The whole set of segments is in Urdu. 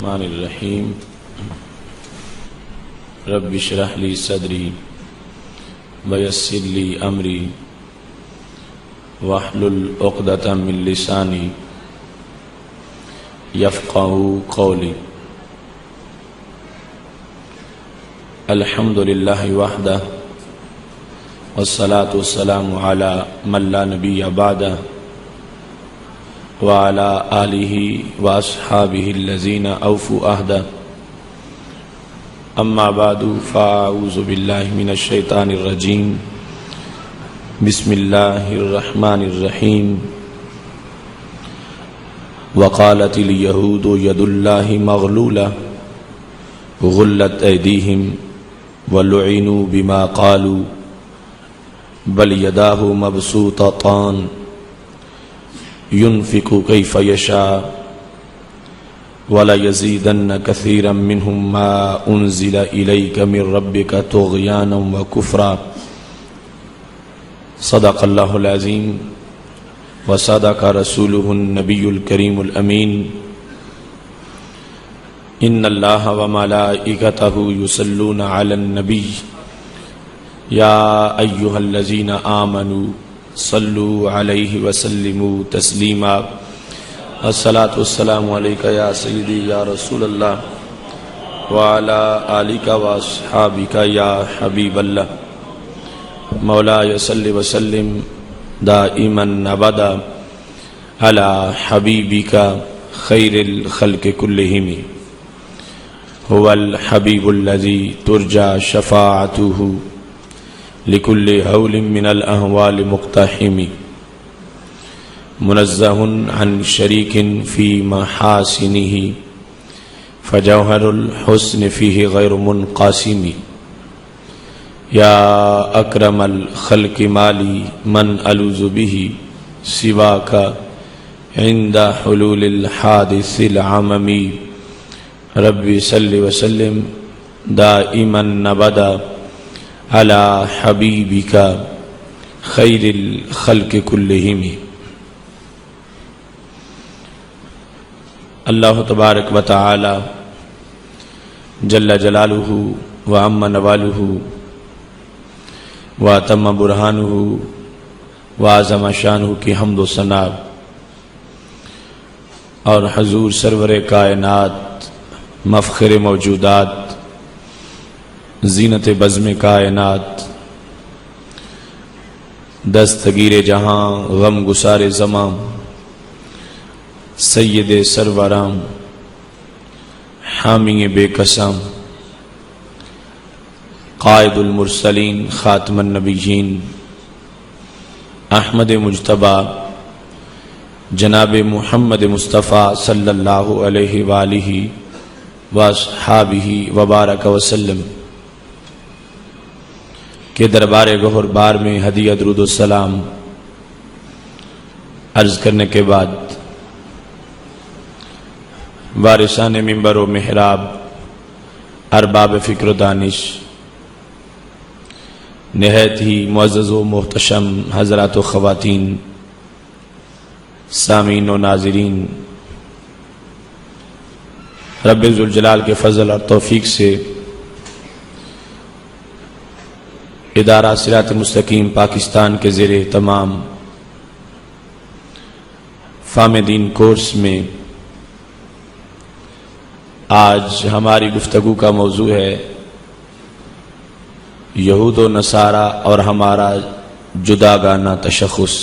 الرحمن الرحیم رب اشرح لی صدری ویسر لی امری واحلل عقدۃ من لسانی یفقہوا قولی۔ الحمد للہ وحدہ والصلاة والسلام علی من لا نبی بعدہ وعلى آلہ واصحابہ الذین اوفوا عہدہ، اما بعد فاعوذ باللہ من الشیطان الرجیم، بسم اللہ الرحمن الرحیم۔ وقالت الیہود ید اللہ مغلولہ غلت ایدیہم ولعنوا بما قالوا بل یداہ مبسوطتان ينفق كيف يشاء وليزيدن كثيرا منهم ما أنزل إليك من ربك طغيانا وكفرا۔ صدق الله العظيم وصدق رسوله النبي الكريم الأمين۔ إن الله وملائكته يصلون على النبي يا أيها الذين آمنوا صلوا علیہ وسلموا تسلیما۔ الصلاۃ والسلام علیک یا سیدی یا رسول اللہ وعلی آلک واصحابک یا حبیب اللہ۔ مولاي صل وسلم دائما ابدا علی حبیبک خیر الخلق کلہم، هو الحبیب الذی ترجى شفاعته لكل هول من الأهوال مقتحم، منزه عن شريك في محاسنه فجوهر الحسن فيه غير منقاسم۔ يا أكرم الخلق مالي من ألوذ به سواك عند حلول الحادث العمم، ربي صل وسلم دائما أبدا علی حبیبک خیر الخلق کلہم۔ اللہ تبارک و تعالی جل جلالہ وعم نوالہ واتم برہانہ وعظم شانہ کی حمد و ثنا اور حضور سرور کائنات مفخر موجودات زینت بزم کائنات دستگیر جہاں غم گسار زماں سید سرورام حامی بے قسم قائد المرسلین خاتم النبیین احمد مجتبی جناب محمد مصطفیٰ صلی اللہ علیہ وآلہ واصحابہ وبارک وسلم کہ دربار گہر بار میں ہدیہ درود و سلام عرض کرنے کے بعد وارثان منبر و محراب، ارباب فکر و دانش، نہایت ہی معزز و محتشم حضرات و خواتین، سامعین و ناظرین، رب ذوالجلال کے فضل اور توفیق سے ادارہ صراط مستقیم پاکستان کے زیر اہتمام فام دین کورس میں آج ہماری گفتگو کا موضوع ہے یہود و نصارہ اور ہمارا جداگانہ تشخص۔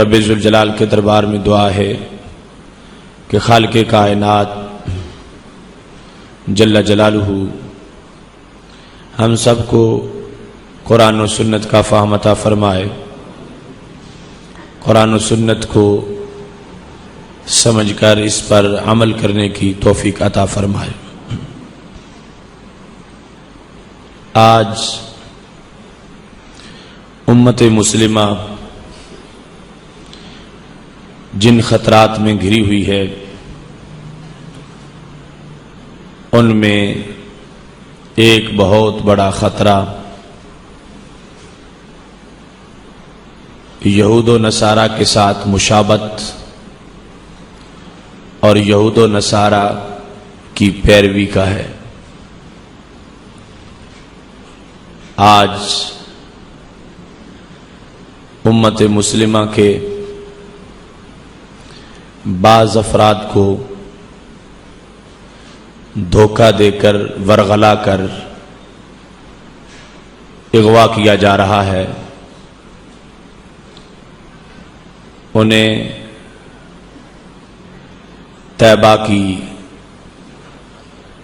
رب ذوالجلال کے دربار میں دعا ہے کہ خالق کائنات جل جلالہ ہم سب کو قرآن و سنت کا فہم عطا فرمائے، قرآن و سنت کو سمجھ کر اس پر عمل کرنے کی توفیق عطا فرمائے۔ آج امت مسلمہ جن خطرات میں گھری ہوئی ہے ان میں ایک بہت بڑا خطرہ یہود و نصارہ کے ساتھ مشابہت اور یہود و نصارہ کی پیروی کا ہے۔ آج امت مسلمہ کے بعض افراد کو دھوکہ دے کر ورغلا کر اغوا کیا جا رہا ہے۔ انہیں طیبہ کی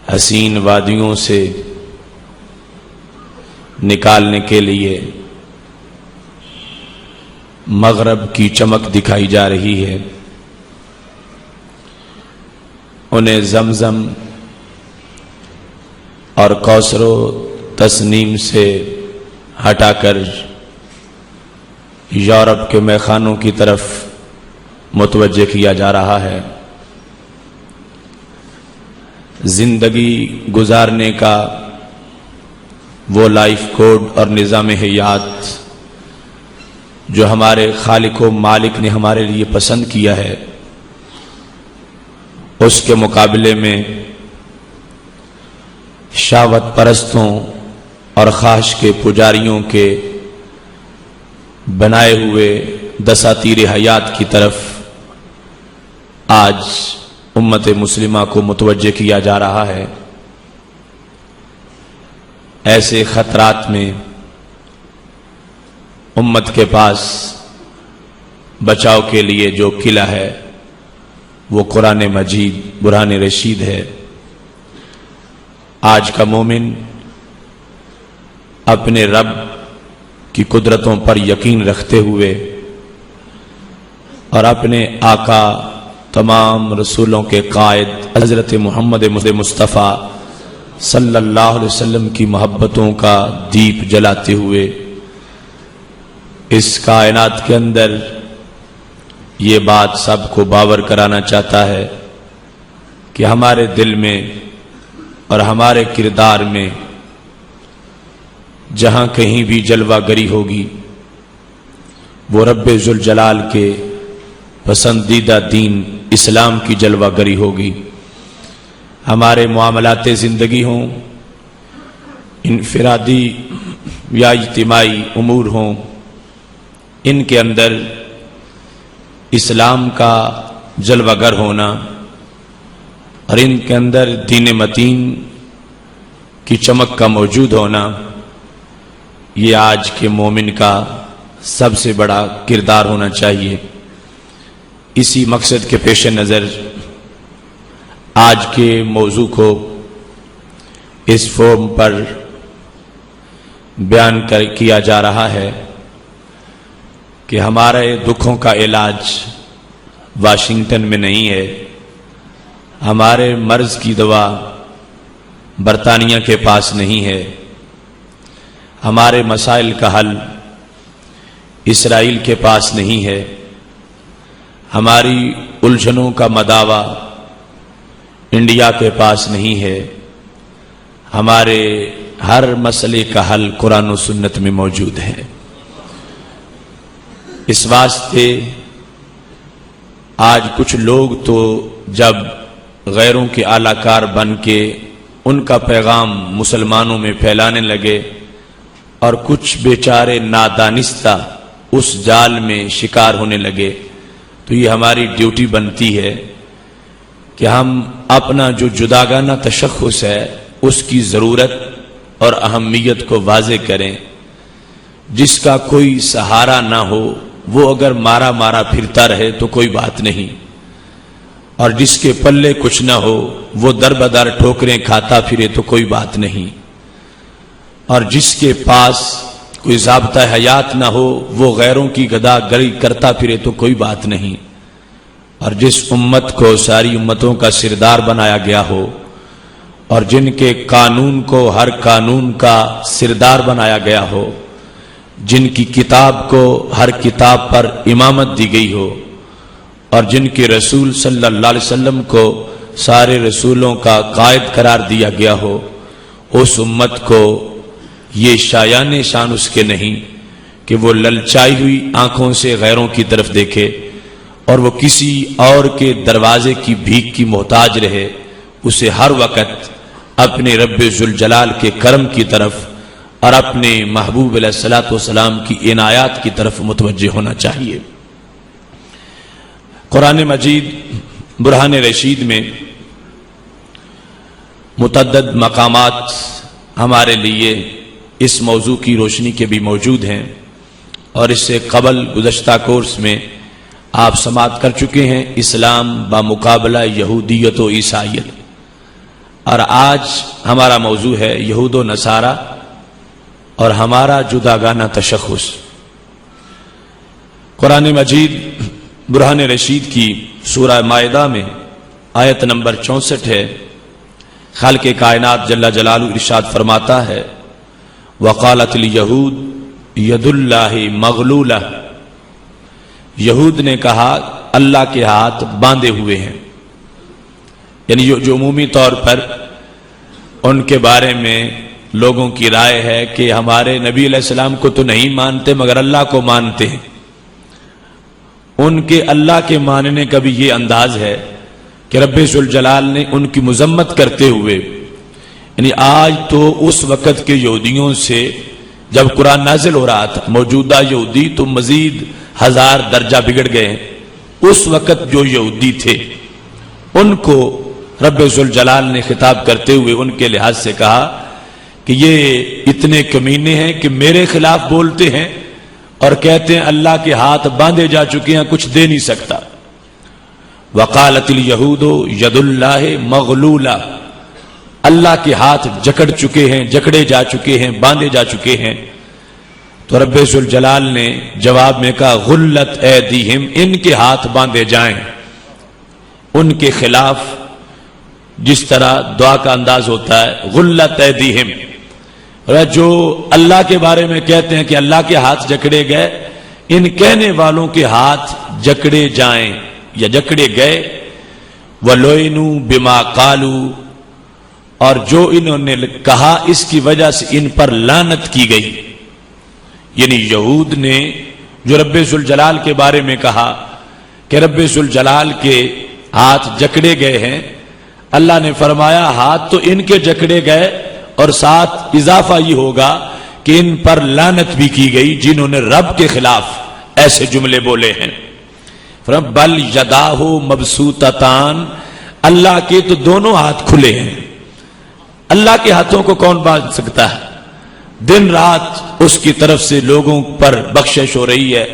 حسین وادیوں سے نکالنے کے لیے مغرب کی چمک دکھائی جا رہی ہے۔ انہیں زمزم اور کوثر و تسنیم سے ہٹا کر یورپ کے میخانوں کی طرف متوجہ کیا جا رہا ہے۔ زندگی گزارنے کا وہ لائف کوڈ اور نظام حیات جو ہمارے خالق و مالک نے ہمارے لیے پسند کیا ہے، اس کے مقابلے میں شہوت پرستوں اور خواہش کے پجاریوں کے بنائے ہوئے دساتیر حیات کی طرف آج امت مسلمہ کو متوجہ کیا جا رہا ہے۔ ایسے خطرات میں امت کے پاس بچاؤ کے لیے جو قلعہ ہے وہ قرآن مجید برہان رشید ہے۔ آج کا مومن اپنے رب کی قدرتوں پر یقین رکھتے ہوئے اور اپنے آقا تمام رسولوں کے قائد حضرت محمد مصطفیٰ صلی اللہ علیہ وسلم کی محبتوں کا دیپ جلاتے ہوئے اس کائنات کے اندر یہ بات سب کو باور کرانا چاہتا ہے کہ ہمارے دل میں اور ہمارے کردار میں جہاں کہیں بھی جلوہ گری ہوگی وہ رب ذوالجلال کے پسندیدہ دین اسلام کی جلوہ گری ہوگی۔ ہمارے معاملات زندگی ہوں، انفرادی یا اجتماعی امور ہوں، ان کے اندر اسلام کا جلوہ گر ہونا اور ان کے اندر دین متین کی چمک کا موجود ہونا، یہ آج کے مومن کا سب سے بڑا کردار ہونا چاہیے۔ اسی مقصد کے پیش نظر آج کے موضوع کو اس فورم پر بیان کیا جا رہا ہے کہ ہمارے دکھوں کا علاج واشنگٹن میں نہیں ہے، ہمارے مرض کی دوا برطانیہ کے پاس نہیں ہے، ہمارے مسائل کا حل اسرائیل کے پاس نہیں ہے، ہماری الجھنوں کا مداوا انڈیا کے پاس نہیں ہے، ہمارے ہر مسئلے کا حل قرآن و سنت میں موجود ہے۔ اس واسطے آج کچھ لوگ تو جب غیروں کے اعلی کار بن کے ان کا پیغام مسلمانوں میں پھیلانے لگے اور کچھ بیچارے نادانستہ اس جال میں شکار ہونے لگے، تو یہ ہماری ڈیوٹی بنتی ہے کہ ہم اپنا جو جداگانہ تشخص ہے اس کی ضرورت اور اہمیت کو واضح کریں۔ جس کا کوئی سہارا نہ ہو وہ اگر مارا مارا پھرتا رہے تو کوئی بات نہیں، اور جس کے پلے کچھ نہ ہو وہ در بدر ٹھوکریں کھاتا پھرے تو کوئی بات نہیں، اور جس کے پاس کوئی ضابطہ حیات نہ ہو وہ غیروں کی گدا گری کرتا پھرے تو کوئی بات نہیں، اور جس امت کو ساری امتوں کا سردار بنایا گیا ہو اور جن کے قانون کو ہر قانون کا سردار بنایا گیا ہو، جن کی کتاب کو ہر کتاب پر امامت دی گئی ہو، اور جن کے رسول صلی اللہ علیہ وسلم کو سارے رسولوں کا قائد قرار دیا گیا ہو، اس امت کو یہ شایان شان اس کے نہیں کہ وہ للچائی ہوئی آنکھوں سے غیروں کی طرف دیکھے اور وہ کسی اور کے دروازے کی بھیک کی محتاج رہے، اسے ہر وقت اپنے رب ذوالجلال کے کرم کی طرف اور اپنے محبوب علیہ الصلوۃ والسلام کی عنایات کی طرف متوجہ ہونا چاہیے۔ قرآن مجید برہان رشید میں متعدد مقامات ہمارے لیے اس موضوع کی روشنی کے بھی موجود ہیں، اور اس سے قبل گزشتہ کورس میں آپ سماعت کر چکے ہیں اسلام بمقابلہ یہودیت و عیسائیت، اور آج ہمارا موضوع ہے یہود و نصارہ اور ہمارا جداگانہ تشخص۔ قرآن مجید برہان رشید کی سورہ مائدہ میں آیت نمبر 64 ہے، خالق کائنات جل جلالہ ارشاد فرماتا ہے وقالت الیہود ید اللہ مغلولہ، یہود نے کہا اللہ کے ہاتھ باندھے ہوئے ہیں، یعنی جو عمومی طور پر ان کے بارے میں لوگوں کی رائے ہے کہ ہمارے نبی علیہ السلام کو تو نہیں مانتے مگر اللہ کو مانتے ہیں، ان کے اللہ کے ماننے کا بھی یہ انداز ہے کہ رب ذوالجلال نے ان کی مذمت کرتے ہوئے، یعنی آج تو اس وقت کے یہودیوں سے جب قرآن نازل ہو رہا تھا، موجودہ یہودی تو مزید 1000 درجہ بگڑ گئے ہیں، اس وقت جو یہودی تھے ان کو رب ذوالجلال نے خطاب کرتے ہوئے ان کے لحاظ سے کہا کہ یہ اتنے کمینے ہیں کہ میرے خلاف بولتے ہیں اور کہتے ہیں اللہ کے ہاتھ باندھے جا چکے ہیں، کچھ دے نہیں سکتا۔ وقالت الیہود ید اللہ مغلولہ، اللہ کے ہاتھ جکڑ چکے ہیں، جکڑے جا چکے ہیں، باندھے جا چکے ہیں۔ تو رب ذوالجلال نے جواب میں کہا غلت ایدیہم، ان کے ہاتھ باندھے جائیں، ان کے خلاف جس طرح دعا کا انداز ہوتا ہے غلت ایدیہم، جو اللہ کے بارے میں کہتے ہیں کہ اللہ کے ہاتھ جکڑے گئے، ان کہنے والوں کے ہاتھ جکڑے جائیں یا جکڑے گئے۔ وَلُعِنُوا بِمَا قَالُوا، اور جو انہوں نے کہا اس کی وجہ سے ان پر لعنت کی گئی، یعنی یہود نے جو رب ذوالجلال کے بارے میں کہا کہ رب ذوالجلال کے ہاتھ جکڑے گئے ہیں، اللہ نے فرمایا ہاتھ تو ان کے جکڑے گئے اور ساتھ اضافہ یہ ہوگا کہ ان پر لعنت بھی کی گئی جنہوں نے رب کے خلاف ایسے جملے بولے ہیں۔ بل یداہ مبسوطتان، اللہ کے تو دونوں ہاتھ کھلے ہیں، اللہ کے ہاتھوں کو کون باندھ سکتا ہے؟ دن رات اس کی طرف سے لوگوں پر بخشش ہو رہی ہے،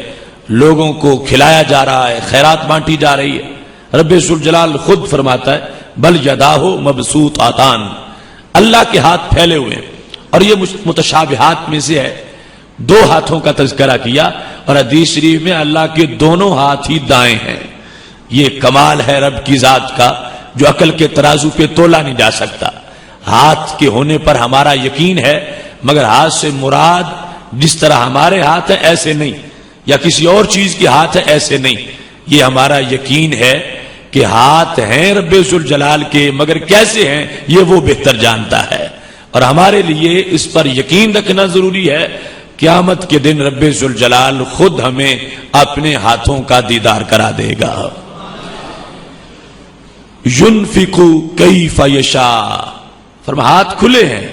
لوگوں کو کھلایا جا رہا ہے، خیرات بانٹی جا رہی ہے۔ رب ذوالجلال خود فرماتا ہے بل یداہ مبسوطتان، اللہ کے ہاتھ پھیلے ہوئے ہیں، اور یہ متشابہات میں سے ہے۔ 2 ہاتھوں کا تذکرہ کیا، اور حدیث شریف میں اللہ کے دونوں ہاتھ ہی دائیں ہیں۔ یہ کمال ہے رب کی ذات کا جو عقل کے ترازو پہ تولا نہیں جا سکتا۔ ہاتھ کے ہونے پر ہمارا یقین ہے، مگر ہاتھ سے مراد جس طرح ہمارے ہاتھ ہیں ایسے نہیں، یا کسی اور چیز کے ہاتھ ہیں ایسے نہیں۔ یہ ہمارا یقین ہے کہ ہاتھ ہیں رب ذوالجلال کے، مگر کیسے ہیں یہ وہ بہتر جانتا ہے، اور ہمارے لیے اس پر یقین رکھنا ضروری ہے۔ قیامت کے دن رب ذوالجلال خود ہمیں اپنے ہاتھوں کا دیدار کرا دے گا۔ ينفق کیف یشاء، فرما ہاتھ کھلے ہیں،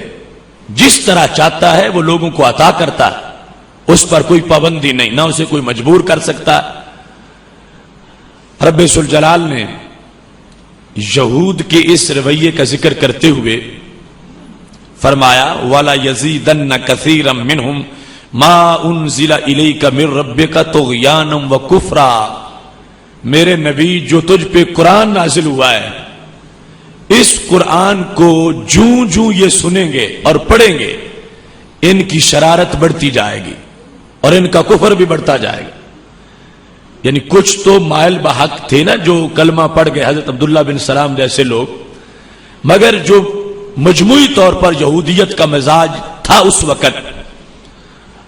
جس طرح چاہتا ہے وہ لوگوں کو عطا کرتا ہے، اس پر کوئی پابندی نہیں، نہ اسے کوئی مجبور کر سکتا۔ رب ذوالجلال نے یہود کے اس رویے کا ذکر کرتے ہوئے فرمایا وَلَا يَزِيدَنَّ كَثِيرًا مِّنْهُمْ مَا أُنزِلَ إِلَيْكَ مِن رَّبِّكَ طُغْيَانًا وَكُفْرًا، میرے نبی جو تجھ پہ قرآن نازل ہوا ہے، اس قرآن کو جوں جوں یہ سنیں گے اور پڑھیں گے ان کی شرارت بڑھتی جائے گی اور ان کا کفر بھی بڑھتا جائے گا۔ یعنی کچھ تو مائل بحق تھے نا جو کلمہ پڑھ گئے، حضرت عبداللہ بن سلام جیسے لوگ، مگر جو مجموعی طور پر یہودیت کا مزاج تھا اس وقت،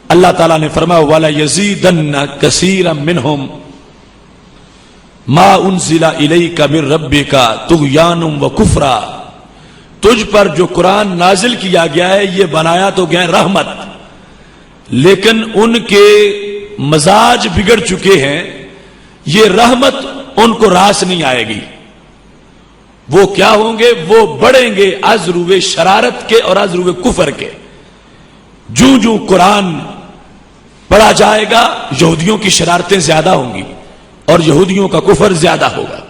اللہ تعالیٰ نے فرمایا وَلَا يَزِيدَنَّ كَثِيرًا مِّنْهُمْ مَا أُنزِلَ إِلَيْكَ مِن رَّبِّكَ طُغْيَانًا وَكُفْرًا، تجھ پر جو قرآن نازل کیا گیا ہے یہ بنایا تو گیا رحمت، لیکن ان کے مزاج بگڑ چکے ہیں، یہ رحمت ان کو راس نہیں آئے گی. وہ کیا ہوں گے؟ وہ بڑھیں گے از روئے شرارت کے اور از روئے کفر کے. جوں جوں قرآن پڑھا جائے گا یہودیوں کی شرارتیں زیادہ ہوں گی اور یہودیوں کا کفر زیادہ ہوگا.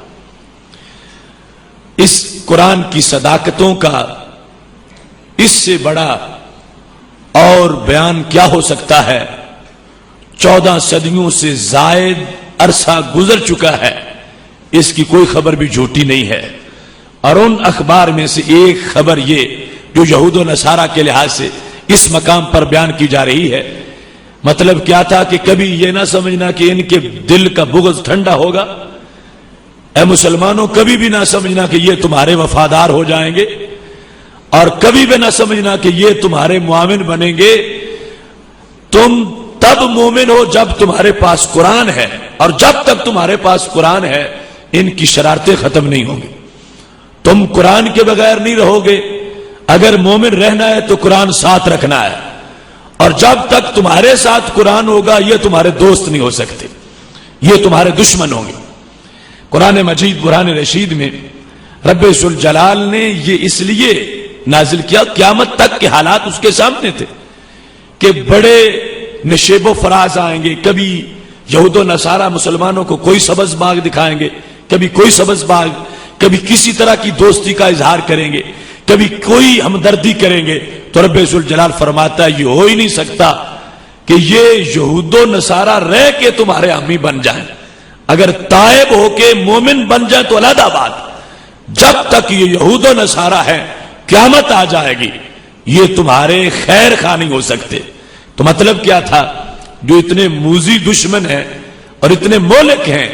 اس قرآن کی صداقتوں کا اس سے بڑا اور بیان کیا ہو سکتا ہے؟ 14 صدیوں سے زائد عرصہ گزر چکا ہے، اس کی کوئی خبر بھی جھوٹی نہیں ہے. اور ان اخبار میں سے ایک خبر یہ جو یہود و نصارہ کے لحاظ سے اس مقام پر بیان کی جا رہی ہے، مطلب کیا تھا کہ کبھی یہ نہ سمجھنا کہ ان کے دل کا بغض ٹھنڈا ہوگا. اے مسلمانوں، کبھی بھی نہ سمجھنا کہ یہ تمہارے وفادار ہو جائیں گے، اور کبھی بھی نہ سمجھنا کہ یہ تمہارے معاون بنیں گے. تم تب مومن ہو جب تمہارے پاس قرآن ہے، اور جب تک تمہارے پاس قرآن ہے ان کی شرارتیں ختم نہیں ہوں گی. تم قرآن کے بغیر نہیں رہو گے. اگر مومن رہنا ہے تو قرآن ساتھ رکھنا ہے، اور جب تک تمہارے ساتھ قرآن ہوگا یہ تمہارے دوست نہیں ہو سکتے، یہ تمہارے دشمن ہوں گے. قرآن مجید برہان رشید میں رب ذوالجلال نے یہ اس لیے نازل کیا، قیامت تک کے حالات اس کے سامنے تھے کہ بڑے نشیب و فراز آئیں گے. کبھی یہود و نصارہ مسلمانوں کو کوئی سبز باغ دکھائیں گے، کبھی کوئی سبز باغ، کبھی کسی طرح کی دوستی کا اظہار کریں گے، کبھی کوئی ہمدردی کریں گے. تو رب ذوالجلال فرماتا ہے یہ ہو ہی نہیں سکتا کہ یہ یہود و نصارہ رہ کے تمہارے حامی بن جائیں. اگر تائب ہو کے مومن بن جائیں تو علیحدہ بات، جب تک یہ یہود و نصارہ ہے قیامت آ جائے گی یہ تمہارے خیر خواہ نہیں ہو سکتے. تو مطلب کیا تھا؟ جو اتنے موذی دشمن ہیں اور اتنے مولک ہیں،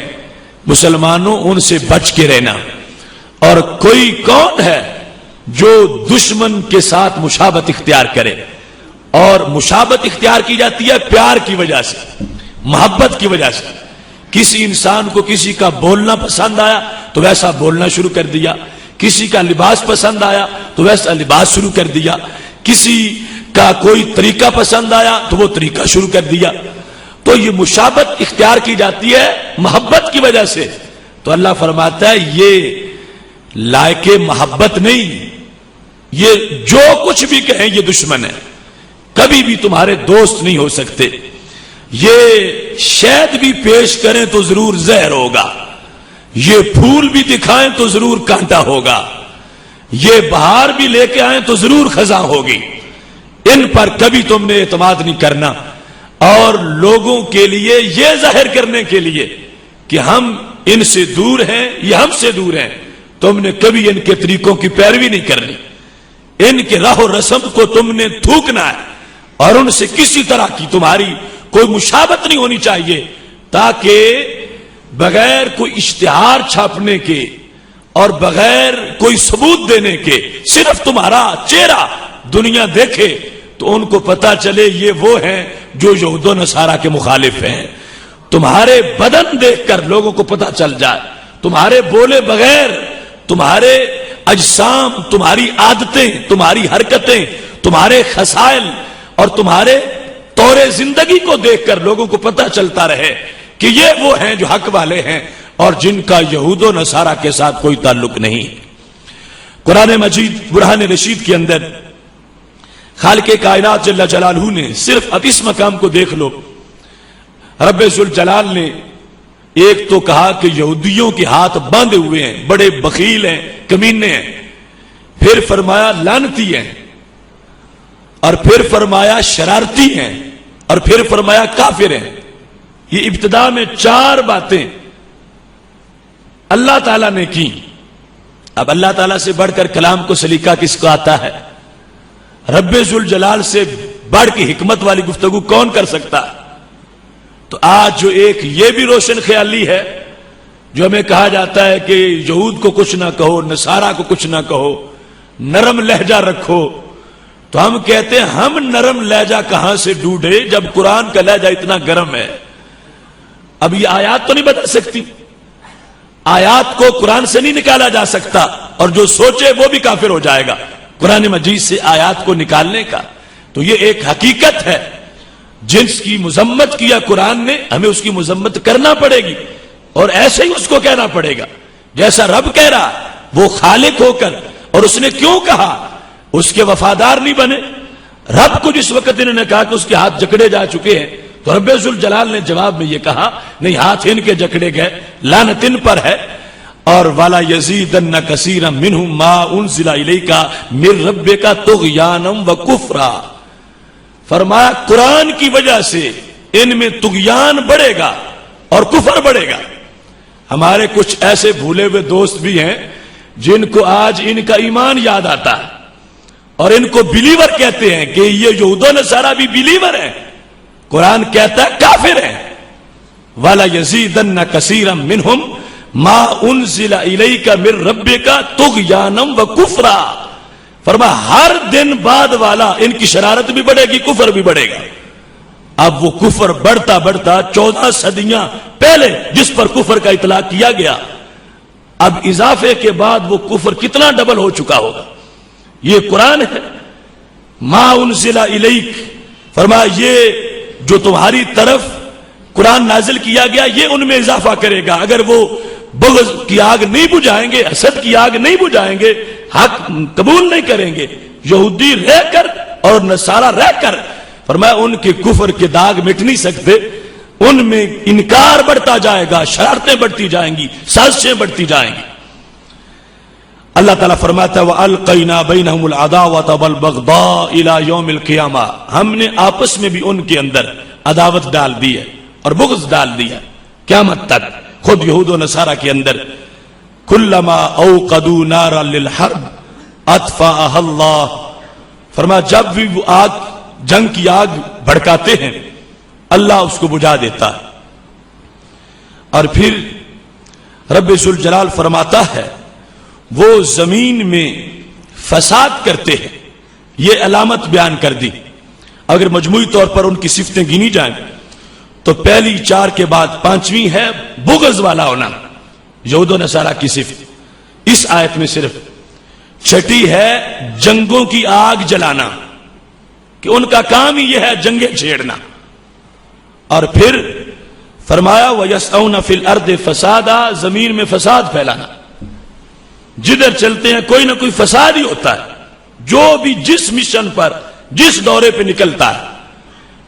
مسلمانوں ان سے بچ کے رہنا. اور کوئی کون ہے جو دشمن کے ساتھ مشابہت اختیار کرے؟ اور مشابہت اختیار کی جاتی ہے پیار کی وجہ سے، محبت کی وجہ سے. کسی انسان کو کسی کا بولنا پسند آیا تو ویسا بولنا شروع کر دیا، کسی کا لباس پسند آیا تو ویسا لباس شروع کر دیا، کسی کا کوئی طریقہ پسند آیا تو وہ طریقہ شروع کر دیا. تو یہ مشابہت اختیار کی جاتی ہے محبت کی وجہ سے. تو اللہ فرماتا ہے یہ لائق محبت نہیں، یہ جو کچھ بھی کہیں یہ دشمن ہے، کبھی بھی تمہارے دوست نہیں ہو سکتے. یہ شہد بھی پیش کریں تو ضرور زہر ہوگا، یہ پھول بھی دکھائیں تو ضرور کانٹا ہوگا، یہ بہار بھی لے کے آئیں تو ضرور خزاں ہوگی. ان پر کبھی تم نے اعتماد نہیں کرنا. اور لوگوں کے لیے یہ ظاہر کرنے کے لیے کہ ہم ان سے دور ہیں، یہ ہم سے دور ہیں، تم نے کبھی ان کے طریقوں کی پیروی نہیں کرنی. ان کے راہ و رسم کو تم نے تھوکنا ہے، اور ان سے کسی طرح کی تمہاری کوئی مشابہت نہیں ہونی چاہیے، تاکہ بغیر کوئی اشتہار چھاپنے کے اور بغیر کوئی ثبوت دینے کے صرف تمہارا چہرہ دنیا دیکھے تو ان کو پتا چلے یہ وہ ہیں جو یہود و نصارہ کے مخالف ہیں. تمہارے بدن دیکھ کر لوگوں کو پتا چل جائے، تمہارے بولے بغیر تمہارے اجسام، تمہاری عادتیں، تمہاری حرکتیں، تمہارے خصائل اور تمہارے طور زندگی کو دیکھ کر لوگوں کو پتا چلتا رہے کہ یہ وہ ہیں جو حق والے ہیں اور جن کا یہود و نصارہ کے ساتھ کوئی تعلق نہیں. قرآن مجید برہان رشید کے اندر خالق کائنات جل جلالہ نے صرف اب اس مقام کو دیکھ لو، رب ذوالجلال نے ایک تو کہا کہ یہودیوں کے ہاتھ باندھے ہوئے ہیں، بڑے بخیل ہیں، کمینے ہیں، پھر فرمایا لعنتی ہیں، اور پھر فرمایا شرارتی ہیں، اور پھر فرمایا کافر ہیں. یہ ابتدا میں 4 باتیں اللہ تعالیٰ نے کی. اب اللہ تعالیٰ سے بڑھ کر کلام کو سلیقہ کس کو آتا ہے؟ رب ذوالجلال سے بڑھ کے حکمت والی گفتگو کون کر سکتا ہے؟ تو آج جو ایک یہ بھی روشن خیالی ہے جو ہمیں کہا جاتا ہے کہ یہود کو کچھ نہ کہو، نصارہ کو کچھ نہ کہو، نرم لہجہ رکھو، تو ہم کہتے ہیں ہم نرم لہجہ کہاں سے ڈھونڈے جب قرآن کا لہجہ اتنا گرم ہے. اب یہ آیات تو نہیں بدل سکتی، آیات کو قرآن سے نہیں نکالا جا سکتا، اور جو سوچے وہ بھی کافر ہو جائے گا قرآن مجید سے آیات کو نکالنے کا. تو یہ ایک حقیقت ہے جس کی مذمت کیا قرآن نے، ہمیں اس کی مذمت کرنا پڑے گی. اور ایسے ہی اس کو کہنا پڑے گا جیسا رب کہہ رہا، وہ خالق ہو کر. اور اس نے کیوں کہا؟ اس کے وفادار نہیں بنے. رب کو جس وقت انہوں نے کہا کہ اس کے ہاتھ جکڑے جا چکے ہیں تو رب ذوالجلال نے جواب میں یہ کہا نہیں، ہاتھ ان کے جکڑے گئے، لعنت ان پر ہے. اور والا یزیدن کثیرا منہم ما انزل الیک من ربک طغیانا وکفرا. فرمایا قرآن کی وجہ سے ان میں طغیان بڑھے گا اور کفر بڑھے گا. ہمارے کچھ ایسے بھولے ہوئے دوست بھی ہیں جن کو آج ان کا ایمان یاد آتا ہے اور ان کو بلیور کہتے ہیں کہ یہ یہود و نصارہ بھی بلیور ہیں. قرآن کہتا ہے کافر ہیں. والا یزیدن کثیرا منہم ما انزل الیک من ربک طغیانا وکفرا. فرما ہر دن بعد والا ان کی شرارت بھی بڑھے گی، کفر بھی بڑھے گا. اب وہ کفر بڑھتا بڑھتا 14 صدیاں پہلے جس پر کفر کا اطلاق کیا گیا، اب اضافے کے بعد وہ کفر کتنا ڈبل ہو چکا ہوگا. یہ قرآن ہے ما انزل الیک. فرمایا یہ جو تمہاری طرف قرآن نازل کیا گیا یہ ان میں اضافہ کرے گا. اگر وہ بغض کی آگ نہیں بجھائیں گے، حسد کی آگ نہیں بجھائیں گے، حق قبول نہیں کریں گے، یہودی رہ کر اور نصارہ رہ کر، فرمایا ان کے کفر کے داغ مٹ نہیں سکتے. ان میں انکار بڑھتا جائے گا، شرارتیں بڑھتی جائیں گی، سازشیں بڑھتی جائیں گی. اللہ تعالیٰ فرماتا ہے وَأَلْقَيْنَا بَيْنَهُمُ الْعَدَاوَةَ وَالْبَغْضَاءَ إِلَى يَوْمِ الْقِيَامَةِ. ہم نے آپس میں بھی ان کے اندر عداوت ڈال دی ہے اور بغض ڈال دیا قیامت تک. خود یہود و نصارہ کے اندر کلما اوقدوا نارا للحرب اطفاها اللہ. فرمایا جب بھی وہ آگ، جنگ کی آگ بھڑکاتے ہیں اللہ اس کو بجھا دیتا ہے. اور پھر رب ذوالجلال فرماتا ہے وہ زمین میں فساد کرتے ہیں. یہ علامت بیان کر دی. اگر مجموعی طور پر ان کی صفتیں گنی جائیں تو پہلی 4 کے بعد 5ویں ہے بغض والا ہونا، یہود و نصارہ کی صفت. اس آیت میں صرف 6 ہے جنگوں کی آگ جلانا، کہ ان کا کام ہی یہ ہے جنگیں چھیڑنا. اور پھر فرمایا وَيَسْعَوْنَ فِي الْأَرْضِ فَسَادًا، زمین میں فساد پھیلانا. جدھر چلتے ہیں کوئی نہ کوئی فساد ہی ہوتا ہے. جو بھی جس مشن پر جس دورے پہ نکلتا ہے،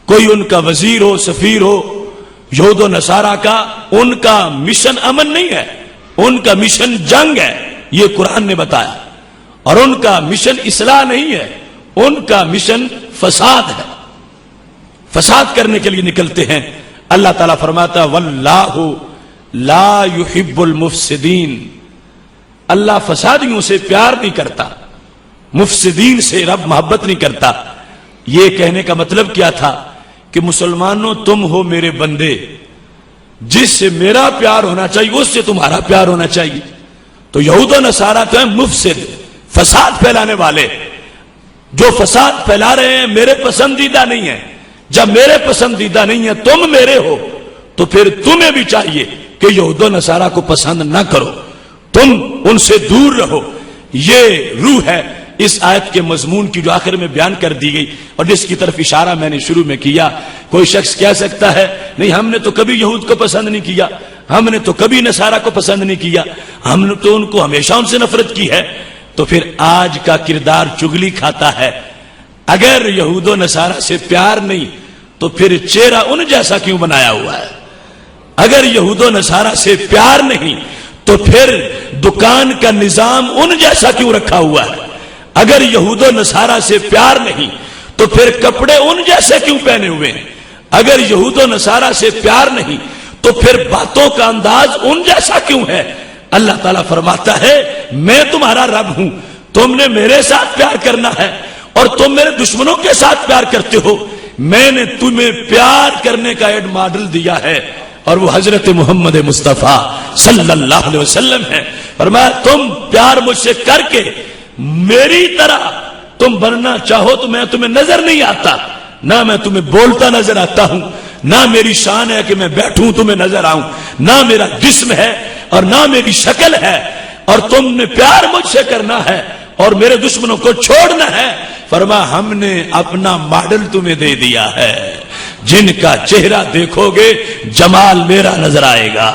کوئی ان کا وزیر ہو، سفیر ہو، یہود و نصارہ کا، ان کا مشن امن نہیں ہے، ان کا مشن جنگ ہے. یہ قرآن نے بتایا. اور ان کا مشن اصلاح نہیں ہے، ان کا مشن فساد ہے. فساد کرنے کے لیے نکلتے ہیں. اللہ تعالیٰ فرماتا واللہ لا يحب المفسدین. اللہ فسادیوں سے پیار نہیں کرتا، مفسدین سے رب محبت نہیں کرتا. یہ کہنے کا مطلب کیا تھا کہ مسلمانوں تم ہو میرے بندے، جس سے میرا پیار ہونا چاہیے اس سے تمہارا پیار ہونا چاہیے. تو یہود و نصارہ تو ہیں مفسد، فساد پھیلانے والے. جو فساد پھیلا رہے ہیں میرے پسندیدہ نہیں ہیں. جب میرے پسندیدہ نہیں ہیں، تم میرے ہو، تو پھر تمہیں بھی چاہیے کہ یہود و نصارہ کو پسند نہ کرو، تم ان سے دور رہو. یہ روح ہے اس آیت کے مضمون کی جو آخر میں بیان کر دی گئی اور جس کی طرف اشارہ میں نے شروع میں کیا. کوئی شخص کہہ سکتا ہے نہیں ہم نے تو کبھی یہود کو پسند نہیں کیا، ہم نے تو کبھی نصارہ کو پسند نہیں کیا، ہم نے تو ان کو ہمیشہ ان سے نفرت کی ہے. تو پھر آج کا کردار چگلی کھاتا ہے. اگر یہود و نصارہ سے پیار نہیں تو پھر چہرہ ان جیسا کیوں بنایا ہوا ہے؟ اگر یہود و نصارہ سے پیار نہیں تو پھر دکان کا نظام ان جیسا کیوں رکھا ہوا ہے؟ اگر یہود و نصارہ سے پیار نہیں تو پھر کپڑے ان جیسے کیوں پہنے ہوئے ہیں؟ اگر یہود و نصارہ سے پیار نہیں تو پھر باتوں کا انداز ان جیسا کیوں ہے؟ اللہ تعالیٰ فرماتا ہے میں تمہارا رب ہوں، تم نے میرے ساتھ پیار کرنا ہے اور تم میرے دشمنوں کے ساتھ پیار کرتے ہو. میں نے تمہیں پیار کرنے کا ایڈ ماڈل دیا ہے اور وہ حضرت محمد مصطفیٰ صلی اللہ علیہ وسلم ہے. فرمایا تم پیار مجھ سے کر کے میری طرح تم بننا چاہو تو میں تمہیں نظر نہیں آتا، نہ میں تمہیں بولتا نظر آتا ہوں، نہ میری شان ہے کہ میں بیٹھوں تمہیں نظر آؤں، نہ میرا جسم ہے اور نہ میری شکل ہے. اور تم نے پیار مجھ سے کرنا ہے اور میرے دشمنوں کو چھوڑنا ہے. فرما ہم نے اپنا ماڈل تمہیں دے دیا ہے، جن کا چہرہ دیکھو گے جمال میرا نظر آئے گا،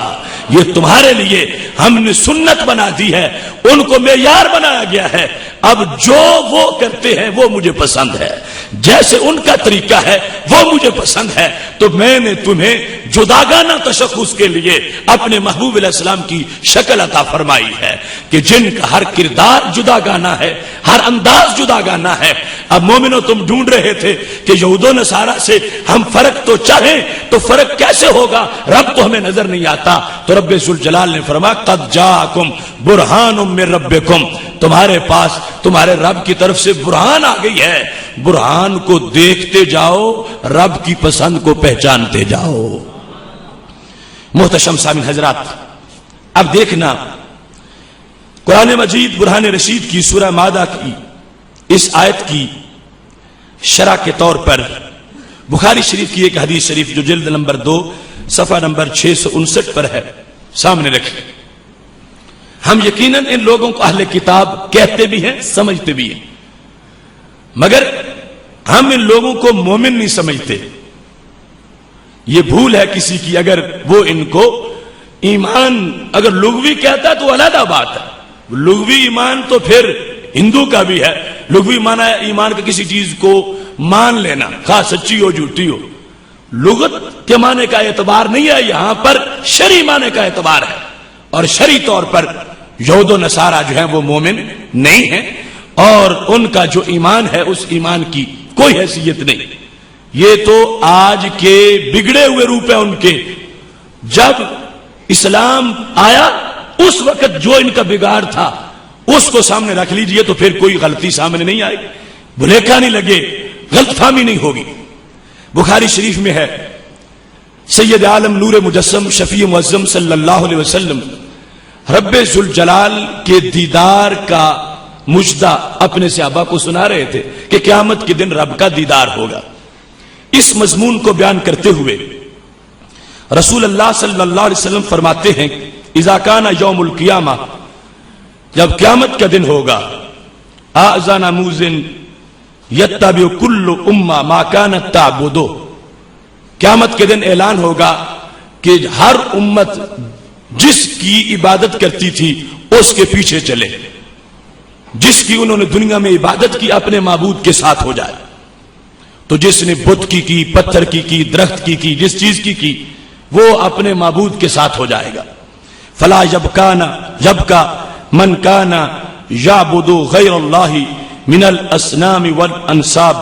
یہ تمہارے لیے ہم نے سنت بنا دی ہے، ان کو معیار بنایا گیا ہے، اب جو وہ کرتے ہیں وہ مجھے پسند ہے، جیسے ان کا طریقہ ہے وہ مجھے پسند ہے، تو میں نے تمہیں جداگانہ تشخص کے لیے اپنے محبوب علیہ السلام کی شکل عطا فرمائی ہے کہ جن کا ہر کردار جداگانہ ہے، ہر انداز جداگانہ ہے۔ اب مومنو تم ڈھونڈ رہے تھے کہ یہود و نصارہ سے ہم فرق تو چاہیں تو فرق کیسے ہوگا، رب تو ہمیں نظر نہیں آتا، تو رب ذوالجلال نے فرمایا قد جاءکم برہان من ربکم، تمہارے پاس تمہارے رب کی طرف سے برہان آ گئی ہے، برہان کو دیکھتے جاؤ، رب کی پسند کو پہچانتے جاؤ۔ محتشم سامعین حضرات، اب دیکھنا قرآن مجید برہان رشید کی سورہ مائدہ کی اس آیت کی شرح کے طور پر بخاری شریف کی ایک حدیث شریف جو جلد نمبر 2 صفحہ نمبر 659 پر ہے، سامنے رکھیں۔ ہم یقیناً ان لوگوں کو اہل کتاب کہتے بھی ہیں، سمجھتے بھی ہیں، مگر ہم ان لوگوں کو مومن نہیں سمجھتے۔ یہ بھول ہے کسی کی اگر وہ ان کو ایمان اگر لغوی کہتا ہے تو علیحدہ بات ہے، لغوی ایمان تو پھر ہندو کا بھی ہے، لغوی معنی ہے ایمان کا کسی چیز کو مان لینا، خواہ سچی ہو جھوٹی ہو، لغت کے معنی کا اعتبار نہیں ہے، یہاں پر شرعی معنی کا اعتبار ہے، اور شرعی طور پر یہود و نصارہ جو ہیں وہ مومن نہیں ہیں، اور ان کا جو ایمان ہے اس ایمان کی کوئی حیثیت نہیں۔ یہ تو آج کے بگڑے ہوئے روپ ہیں ان کے، جب اسلام آیا اس وقت جو ان کا بگاڑ تھا اس کو سامنے رکھ لیجئے تو پھر کوئی غلطی سامنے نہیں آئے، بھلیکا نہیں لگے، غلط فہمی نہیں ہوگی۔ بخاری شریف میں ہے سید عالم نور مجسم شفیع معظم صلی اللہ علیہ وسلم رب ذوالجلال کے دیدار کا مجدہ اپنے صحابہ کو سنا رہے تھے کہ قیامت کے دن رب کا دیدار ہوگا۔ اس مضمون کو بیان کرتے ہوئے رسول اللہ صلی اللہ علیہ وسلم فرماتے ہیں اذا کان یوم القیامہ، جب قیامت کا دن ہوگا، اذان موذن یتبع کل امہ ما کانت تعبد، قیامت کے دن اعلان ہوگا کہ ہر امت جس کی عبادت کرتی تھی اس کے پیچھے چلے، جس کی انہوں نے دنیا میں عبادت کی اپنے معبود کے ساتھ ہو جائے۔ تو جس نے بت کی پتھر کی درخت کی جس چیز کی وہ اپنے معبود کے ساتھ ہو جائے گا۔ فلا یبقى من کان یعبد غیر اللہ من الاسنام والانصاب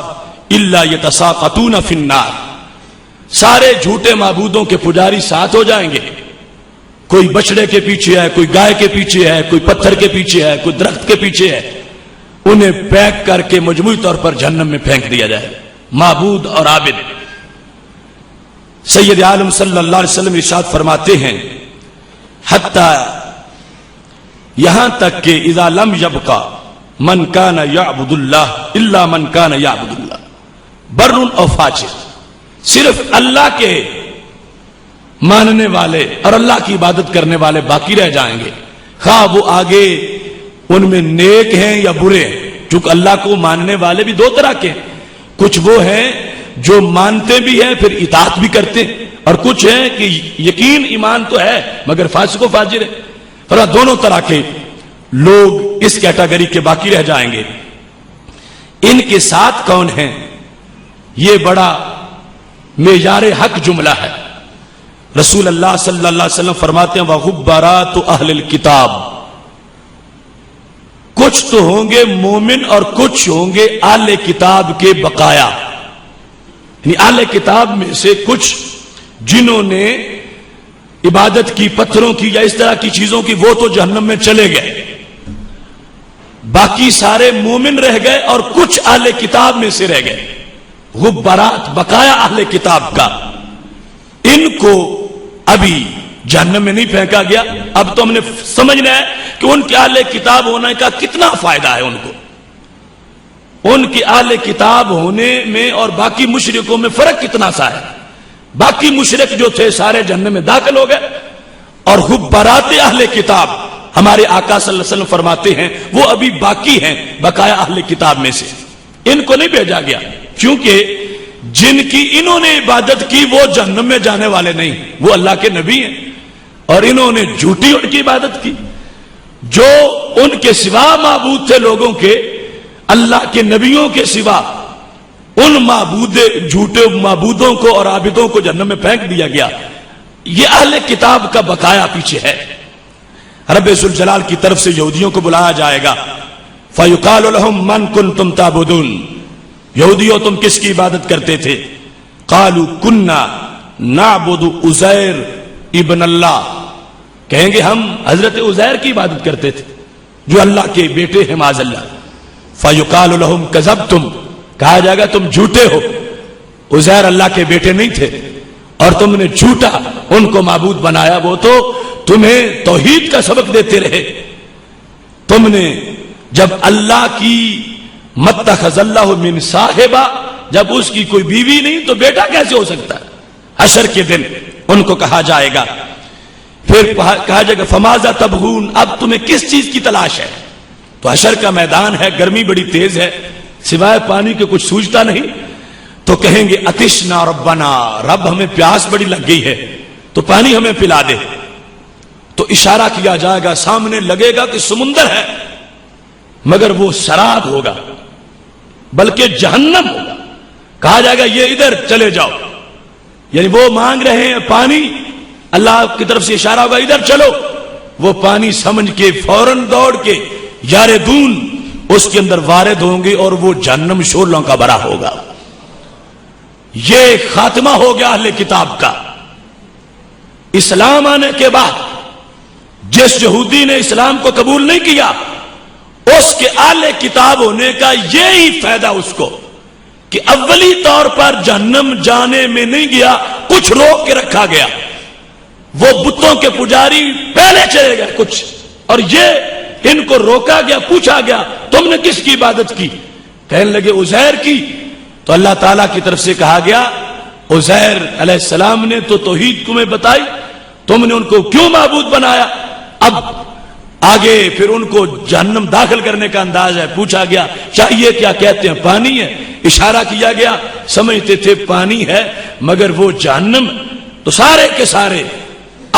الا یتساقطون فی النار، سارے جھوٹے معبودوں کے پجاری ساتھ ہو جائیں گے، کوئی بچڑے کے پیچھے ہے، کوئی گائے کے پیچھے ہے، کوئی پتھر کے پیچھے ہے، کوئی درخت کے پیچھے ہے، انہیں پیک کر کے مجموعی طور پر جہنم میں پھینک دیا جائے، معبود اور عابد۔ سید عالم صلی اللہ علیہ وسلم ارشاد فرماتے ہیں حتی یہاں تک کہ اذا لم یبقى من کان یعبد اللہ الا من کان یعبد اللہ بر او فاجر، صرف اللہ کے ماننے والے اور اللہ کی عبادت کرنے والے باقی رہ جائیں گے، خواہ وہ آگے ان میں نیک ہیں یا برے ہیں، چونکہ اللہ کو ماننے والے بھی دو طرح کے ہیں، کچھ وہ ہیں جو مانتے بھی ہیں پھر اطاعت بھی کرتے ہیں، اور کچھ ہیں کہ یقین ایمان تو ہے مگر فاسق و فاجر ہے، فرما دونوں طرح کے لوگ اس کیٹاگری کے باقی رہ جائیں گے۔ ان کے ساتھ کون ہیں؟ یہ بڑا معیار حق جملہ ہے۔ رسول اللہ صلی اللہ علیہ وسلم فرماتے ہیں وَغُبَّرَاتُ أَهْلِ الْكِتَابِ، کچھ تو ہوں گے مومن اور کچھ ہوں گے اہل کتاب کے بقایا، یعنی اہل کتاب میں سے کچھ جنہوں نے عبادت کی پتھروں کی یا اس طرح کی چیزوں کی وہ تو جہنم میں چلے گئے، باقی سارے مومن رہ گئے اور کچھ اہل کتاب میں سے رہ گئے، غبرات بقایا اہل کتاب کا، ان کو ابھی جہنم میں نہیں پھینکا گیا۔ اب تو ہم نے سمجھنا ہے کہ ان کے اہل کتاب ہونے کا کتنا فائدہ ہے ان کو، ان کے اہل کتاب ہونے میں اور باقی مشرکوں میں فرق کتنا سا ہے۔ باقی مشرک جو تھے سارے جہنم میں داخل ہو گئے، اور غبرات اہل کتاب ہمارے آقا صلی اللہ علیہ وسلم فرماتے ہیں وہ ابھی باقی ہیں بقایا اہل کتاب میں سے، ان کو نہیں بھیجا گیا کیونکہ جن کی انہوں نے عبادت کی وہ جہنم میں جانے والے نہیں، وہ اللہ کے نبی ہیں، اور انہوں نے جھوٹی ان کی عبادت کی جو ان کے سوا معبود تھے لوگوں کے، اللہ کے نبیوں کے سوا ان جھوٹے معبودوں کو اور عابدوں کو جہنم میں پھینک دیا گیا۔ یہ اہل کتاب کا بقایا پیچھے ہے۔ رب ذوالجلال کی طرف سے یہودیوں کو بلایا جائے گا، فَيُقَالُ لَهُمْ مَنْ كُنْتُمْ تَعْبُدُونَ، یہودیوں تم کس کی عبادت کرتے تھے؟ قَالُوا كُنَّا نَعْبُدُ عُزَيْرَ ابن اللہ، کہیں گے ہم حضرت عزیر کی عبادت کرتے تھے جو اللہ کے بیٹے ہیں معاذ اللہ۔ فَيُقَالُ لَهُمْ كَذَبْتُمْ، کہا جائے گا تم جھوٹے ہو، عزیر اللہ کے بیٹے نہیں تھے اور تم نے جھوٹا ان کو معبود بنایا، وہ تو تمہیں توحید کا سبق دیتے رہے۔ تم نے جب اللہ کی متخذ اللہ من صاحبہ، جب اس کی کوئی بیوی نہیں تو بیٹا کیسے ہو سکتا ہے؟ حشر کے دن ان کو کہا جائے گا، پھر کہا جائے گا فماذا تبغون، اب تمہیں کس چیز کی تلاش ہے؟ تو حشر کا میدان ہے، گرمی بڑی تیز ہے، سوائے پانی کے کچھ سوجتا نہیں، تو کہیں گے اتشنا ربنا، رب ہمیں پیاس بڑی لگ گئی ہے تو پانی ہمیں پلا دے۔ تو اشارہ کیا جائے گا، سامنے لگے گا کہ سمندر ہے مگر وہ سراب ہوگا بلکہ جہنم ہوگا، کہا جائے گا یہ ادھر چلے جاؤ، یعنی وہ مانگ رہے ہیں پانی، اللہ کی طرف سے اشارہ ہوگا ادھر چلو، وہ پانی سمجھ کے فوراً دوڑ کے یاردون اس کے اندر وارد ہوں گے اور وہ جہنم شعلوں کا بھرا ہوگا۔ یہ خاتمہ ہو گیا اہل کتاب کا۔ اسلام آنے کے بعد جس یہودی نے اسلام کو قبول نہیں کیا، اس کے اہل کتاب ہونے کا یہی فائدہ اس کو کہ اولی طور پر جہنم جانے میں نہیں گیا، کچھ روک کے رکھا گیا، وہ بتوں کے پجاری پہلے چلے گئے کچھ، اور یہ ان کو روکا گیا، پوچھا گیا تم نے کس کی عبادت کی؟ کہنے لگے عزیر کی، تو اللہ تعالیٰ کی طرف سے کہا گیا عزیر علیہ السلام نے تو توحید تمہیں بتائی، تم نے ان کو کیوں معبود بنایا؟ اب آگے پھر ان کو جہنم داخل کرنے کا انداز ہے، پوچھا گیا چاہیے کیا؟ کہتے ہیں پانی ہے، اشارہ کیا گیا، سمجھتے تھے پانی ہے مگر وہ جہنم۔ تو سارے کے سارے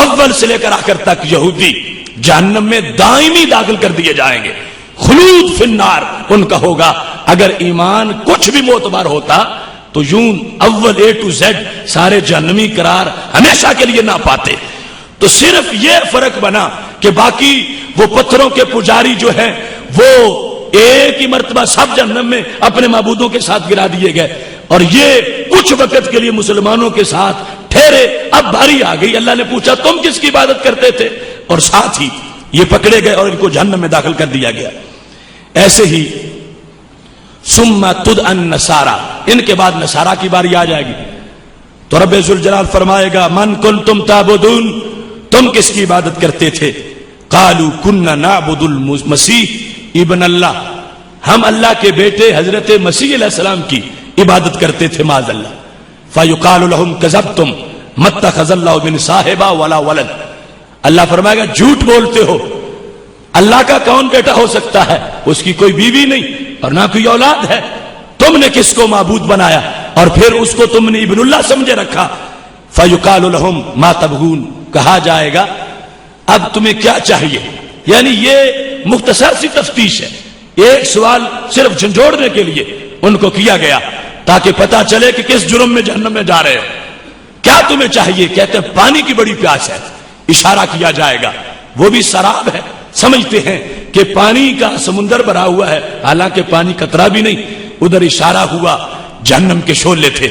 اول سے لے کر آخر تک یہودی جہنم میں دائمی داخل کر دیے جائیں گے، خلود فی النار ان کا ہوگا۔ اگر ایمان کچھ بھی معتبر ہوتا تو یوں اول اے ٹو زیڈ سارے جہنمی قرار ہمیشہ کے لیے نہ پاتے۔ تو صرف یہ فرق بنا کہ باقی وہ پتھروں کے پجاری جو ہیں وہ ایک ہی مرتبہ سب جہنم میں اپنے معبودوں کے ساتھ گرا دیے گئے، اور یہ کچھ وقت کے لیے مسلمانوں کے ساتھ ٹھہرے۔ اب باری آ گئی، اللہ نے پوچھا تم کس کی عبادت کرتے تھے، اور ساتھ ہی یہ پکڑے گئے اور ان کو جہنم میں داخل کر دیا گیا۔ ایسے ہی ثم تدعى النصارى، ان کے بعد نصارہ کی باری آ جائے گی، تو رب ذوالجلال فرمائے گا من کنتم تعبدون، تم کس کی عبادت کرتے تھے؟ قالوا كنا نعبد المسیح ابن اللہ، ہم اللہ کے بیٹے حضرت مسیح علیہ السلام کی عبادت کرتے تھے معاذ اللہ۔ فیقال لهم كذبتم ما اتخذ الله من صاحبہ ولا ولد، اللہ فرمائے گا جھوٹ بولتے ہو، اللہ کا کون بیٹا ہو سکتا ہے؟ اس کی کوئی بیوی نہیں اور نہ کوئی اولاد ہے، تم نے کس کو معبود بنایا اور پھر اس کو تم نے ابن اللہ سمجھے رکھا۔ فیقال لهم ما تبغون، کہا جائے گا اب تمہیں کیا چاہیے؟ یعنی یہ مختصر سی تفتیش ہے، ایک سوال صرف جھنجھوڑنے کے لیے ان کو کیا گیا تاکہ پتا چلے کہ کس جرم میں جہنم میں جا رہے ہو، کیا تمہیں چاہیے؟ کہتے ہیں پانی کی بڑی پیاس ہے، اشارہ کیا جائے گا، وہ بھی سراب ہے، سمجھتے ہیں کہ پانی کا سمندر بھرا ہوا ہے، حالانکہ پانی قطرہ بھی نہیں، ادھر اشارہ ہوا جہنم کے شعلے تھے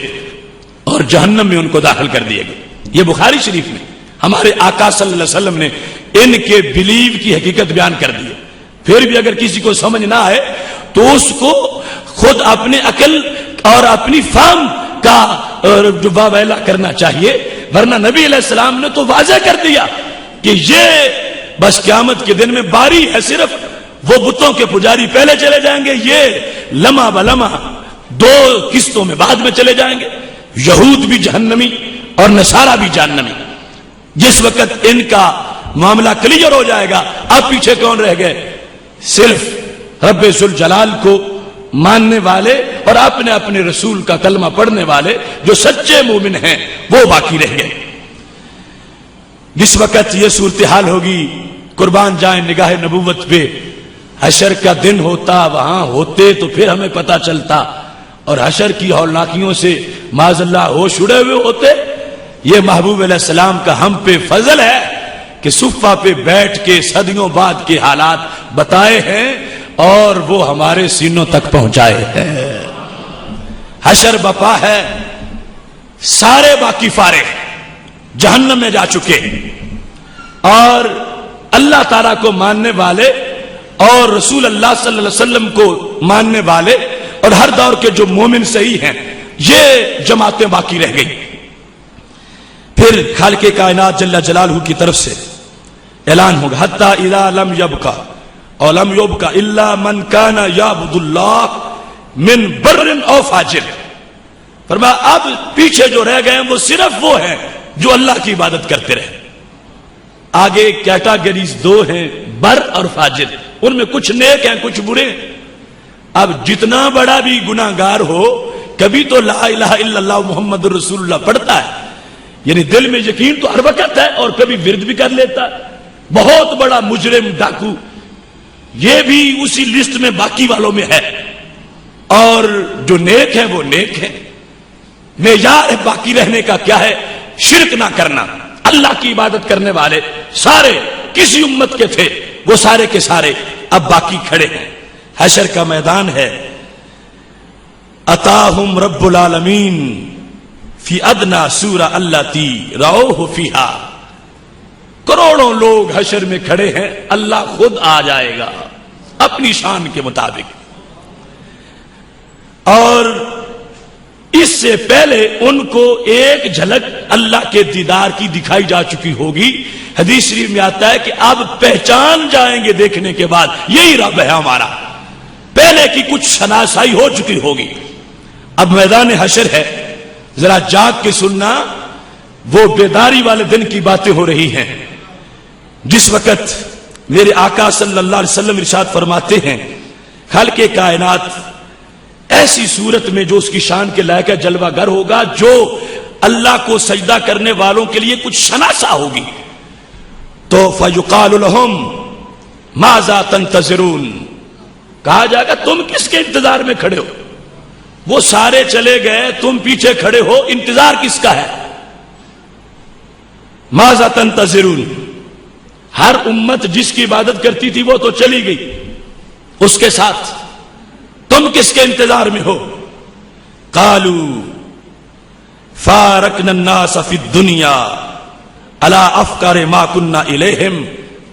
اور جہنم میں ان کو داخل کر دیے گئے۔ یہ بخاری شریف میں ہمارے آقا صلی اللہ علیہ وسلم نے ان کے بلیو کی حقیقت بیان کر دی ہے۔ پھر بھی اگر کسی کو سمجھ نہ آئے تو اس کو خود اپنے عقل اور اپنی فہم کا جو واویلا کرنا چاہیے، ورنہ نبی علیہ السلام نے تو واضح کر دیا کہ یہ بس قیامت کے دن میں باری ہے، صرف وہ بتوں کے پجاری پہلے چلے جائیں گے، یہ لمحہ بلمحہ دو قسطوں میں بعد میں چلے جائیں گے، یہود بھی جہنمی اور نصارہ بھی جہنمی۔ جس وقت ان کا معاملہ کلیئر ہو جائے گا، اب پیچھے کون رہ گئے؟ صرف رب ذوالجلال کو ماننے والے اور اپنے اپنے رسول کا کلمہ پڑھنے والے جو سچے مومن ہیں وہ باقی رہ گئے۔ جس وقت یہ صورتحال ہوگی، قربان جائیں نگاہ نبوت پہ، حشر کا دن ہوتا، وہاں ہوتے تو پھر ہمیں پتا چلتا، اور حشر کی ہولناکیوں سے معاذ اللہ ہوش اڑے ہوئے ہوتے۔ یہ محبوب علیہ السلام کا ہم پہ فضل ہے کہ صفہ پہ بیٹھ کے صدیوں بعد کے حالات بتائے ہیں اور وہ ہمارے سینوں تک پہنچائے ہیں۔ حشر بپا ہے، سارے باقی فارغ جہنم میں جا چکے، اور اللہ تعالیٰ کو ماننے والے اور رسول اللہ صلی اللہ علیہ وسلم کو ماننے والے اور ہر دور کے جو مومن صحیح ہیں، یہ جماعتیں باقی رہ گئی۔ پھر خالق کائنات جل جلالہ کی طرف سے اعلان ہوگا، حتی اذا لم یبقى اور لم یبقى الا من کان یعبد اللہ من بر او فاجر۔ فرمایا اب پیچھے جو رہ گئے ہیں وہ صرف وہ ہیں جو اللہ کی عبادت کرتے رہے۔ آگے کیٹاگریز دو ہیں، بر اور فاجر، ان میں کچھ نیک ہیں کچھ برے ہیں۔ اب جتنا بڑا بھی گناہگار ہو، کبھی تو لا الہ الا اللہ محمد رسول اللہ پڑھتا ہے، یعنی دل میں یقین تو ہر وقت ہے، اور کبھی ورد بھی کر لیتا ہے۔ بہت بڑا مجرم ڈاکو یہ بھی اسی لسٹ میں باقی والوں میں ہے، اور جو نیک ہے وہ نیک ہے۔ معیار باقی رہنے کا کیا ہے؟ شرک نہ کرنا۔ اللہ کی عبادت کرنے والے سارے کسی امت کے تھے، وہ سارے کے سارے اب باقی کھڑے ہیں۔ حشر کا میدان ہے، اتاہم رب العالمین فی ادنا سورہ اللاتی رأوہ فیہا۔ کروڑوں لوگ حشر میں کھڑے ہیں، اللہ خود آ جائے گا اپنی شان کے مطابق، اور اس سے پہلے ان کو ایک جھلک اللہ کے دیدار کی دکھائی جا چکی ہوگی۔ حدیث شریف میں آتا ہے کہ اب پہچان جائیں گے دیکھنے کے بعد یہی رب ہے ہمارا، پہلے کی کچھ شناسائی ہو چکی ہوگی۔ اب میدان حشر ہے، ذرا جاگ کے سننا، وہ بیداری والے دن کی باتیں ہو رہی ہیں، جس وقت میرے آقا صلی اللہ علیہ وسلم ارشاد فرماتے ہیں، خالق کائنات ایسی صورت میں جو اس کی شان کے لائق ہے جلوہ گر ہوگا، جو اللہ کو سجدہ کرنے والوں کے لیے کچھ شناسا ہوگی۔ تو فَيُقَالُ لَهُمْ مَاذَا تَنْتَظِرُونَ، کہا جائے گا تم کس کے انتظار میں کھڑے ہو؟ وہ سارے چلے گئے، تم پیچھے کھڑے ہو، انتظار کس کا ہے؟ مَاذَا تَنْتَظِرُونَ، ہر امت جس کی عبادت کرتی تھی وہ تو چلی گئی، اس کے ساتھ تم کس کے انتظار میں ہو؟ قالوا فارقنا الناس فی الدنیا علی افکار ما کنا الیہم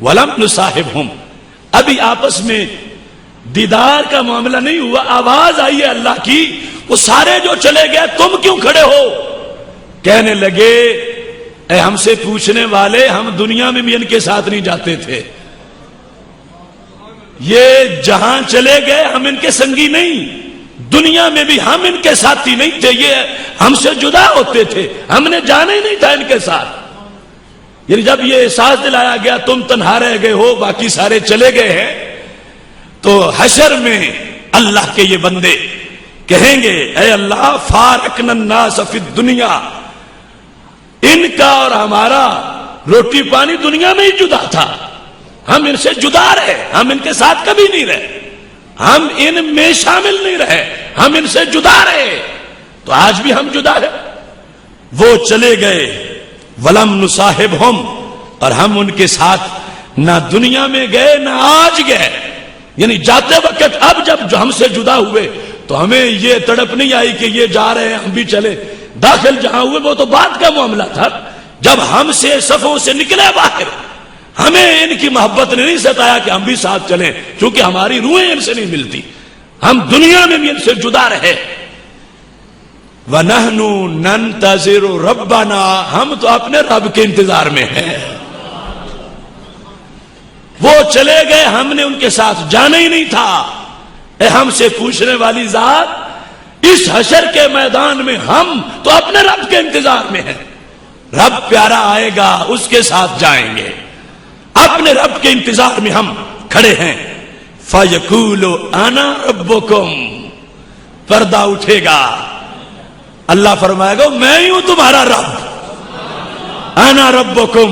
ولم نصاحبہم۔ ابھی آپس میں دیدار کا معاملہ نہیں ہوا، آواز آئی ہے اللہ کی، وہ سارے جو چلے گئے تم کیوں کھڑے ہو؟ کہنے لگے اے ہم سے پوچھنے والے، ہم دنیا میں بھی ان کے ساتھ نہیں جاتے تھے، یہ جہاں چلے گئے ہم ان کے سنگی نہیں، دنیا میں بھی ہم ان کے ساتھی نہیں تھے، یہ ہم سے جدا ہوتے تھے، ہم نے جانا ہی نہیں تھا ان کے ساتھ۔ یعنی جب یہ احساس دلایا گیا تم تنہا رہ گئے ہو، باقی سارے چلے گئے ہیں، تو حشر میں اللہ کے یہ بندے کہیں گے اے اللہ فارقنا الناس فی الدنیا، ان کا اور ہمارا روٹی پانی دنیا میں ہی جدا تھا، ہم ان سے جدا رہے، ہم ان کے ساتھ کبھی نہیں رہے، ہم ان میں شامل نہیں رہے، ہم ان سے جدا رہے، تو آج بھی ہم جدا ہیں۔ وہ چلے گئے ولم نصاحبہم، اور ہم ان کے ساتھ نہ دنیا میں گئے نہ آج گئے، یعنی جاتے وقت اب جب ہم سے جدا ہوئے تو ہمیں یہ تڑپ نہیں آئی کہ یہ جا رہے ہیں ہم بھی چلے، داخل جہاں ہوئے وہ تو بعد کا معاملہ تھا، جب ہم سے صفوں سے نکلے باہر ہمیں ان کی محبت نے نہیں ستایا کہ ہم بھی ساتھ چلیں، کیونکہ ہماری روحیں ان سے نہیں ملتی، ہم دنیا میں بھی ان سے جدا رہے۔ وَنَحْنُ نَنْتَظِرُ رَبَّنَا، ہم تو اپنے رب کے انتظار میں ہیں۔ وہ چلے گئے، ہم نے ان کے ساتھ جانا ہی نہیں تھا۔ اے ہم سے پوچھنے والی ذات، اس حشر کے میدان میں ہم تو اپنے رب کے انتظار میں ہیں، رب پیارا آئے گا اس کے ساتھ جائیں گے، اپنے رب کے انتظار میں ہم کھڑے ہیں۔ فَيَقُولُ أَنَا رَبُّكُمْ، پردہ اٹھے گا، اللہ فرمائے گا میں ہی ہوں تمہارا رب، انا ربکم،